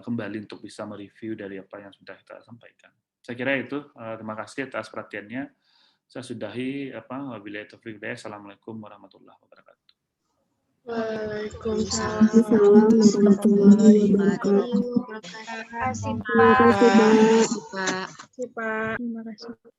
kembali untuk bisa mereview dari apa yang sudah kita sampaikan. Saya kira itu. Terima kasih atas perhatiannya. Saya sudahi. Wabillahi taufiq wal hidayah. Assalamualaikum warahmatullahi wabarakatuh. Waalaikumsalam warahmatullahi wabarakatuh. Terima kasih, Pak. Terima kasih, Pak. Terima kasih.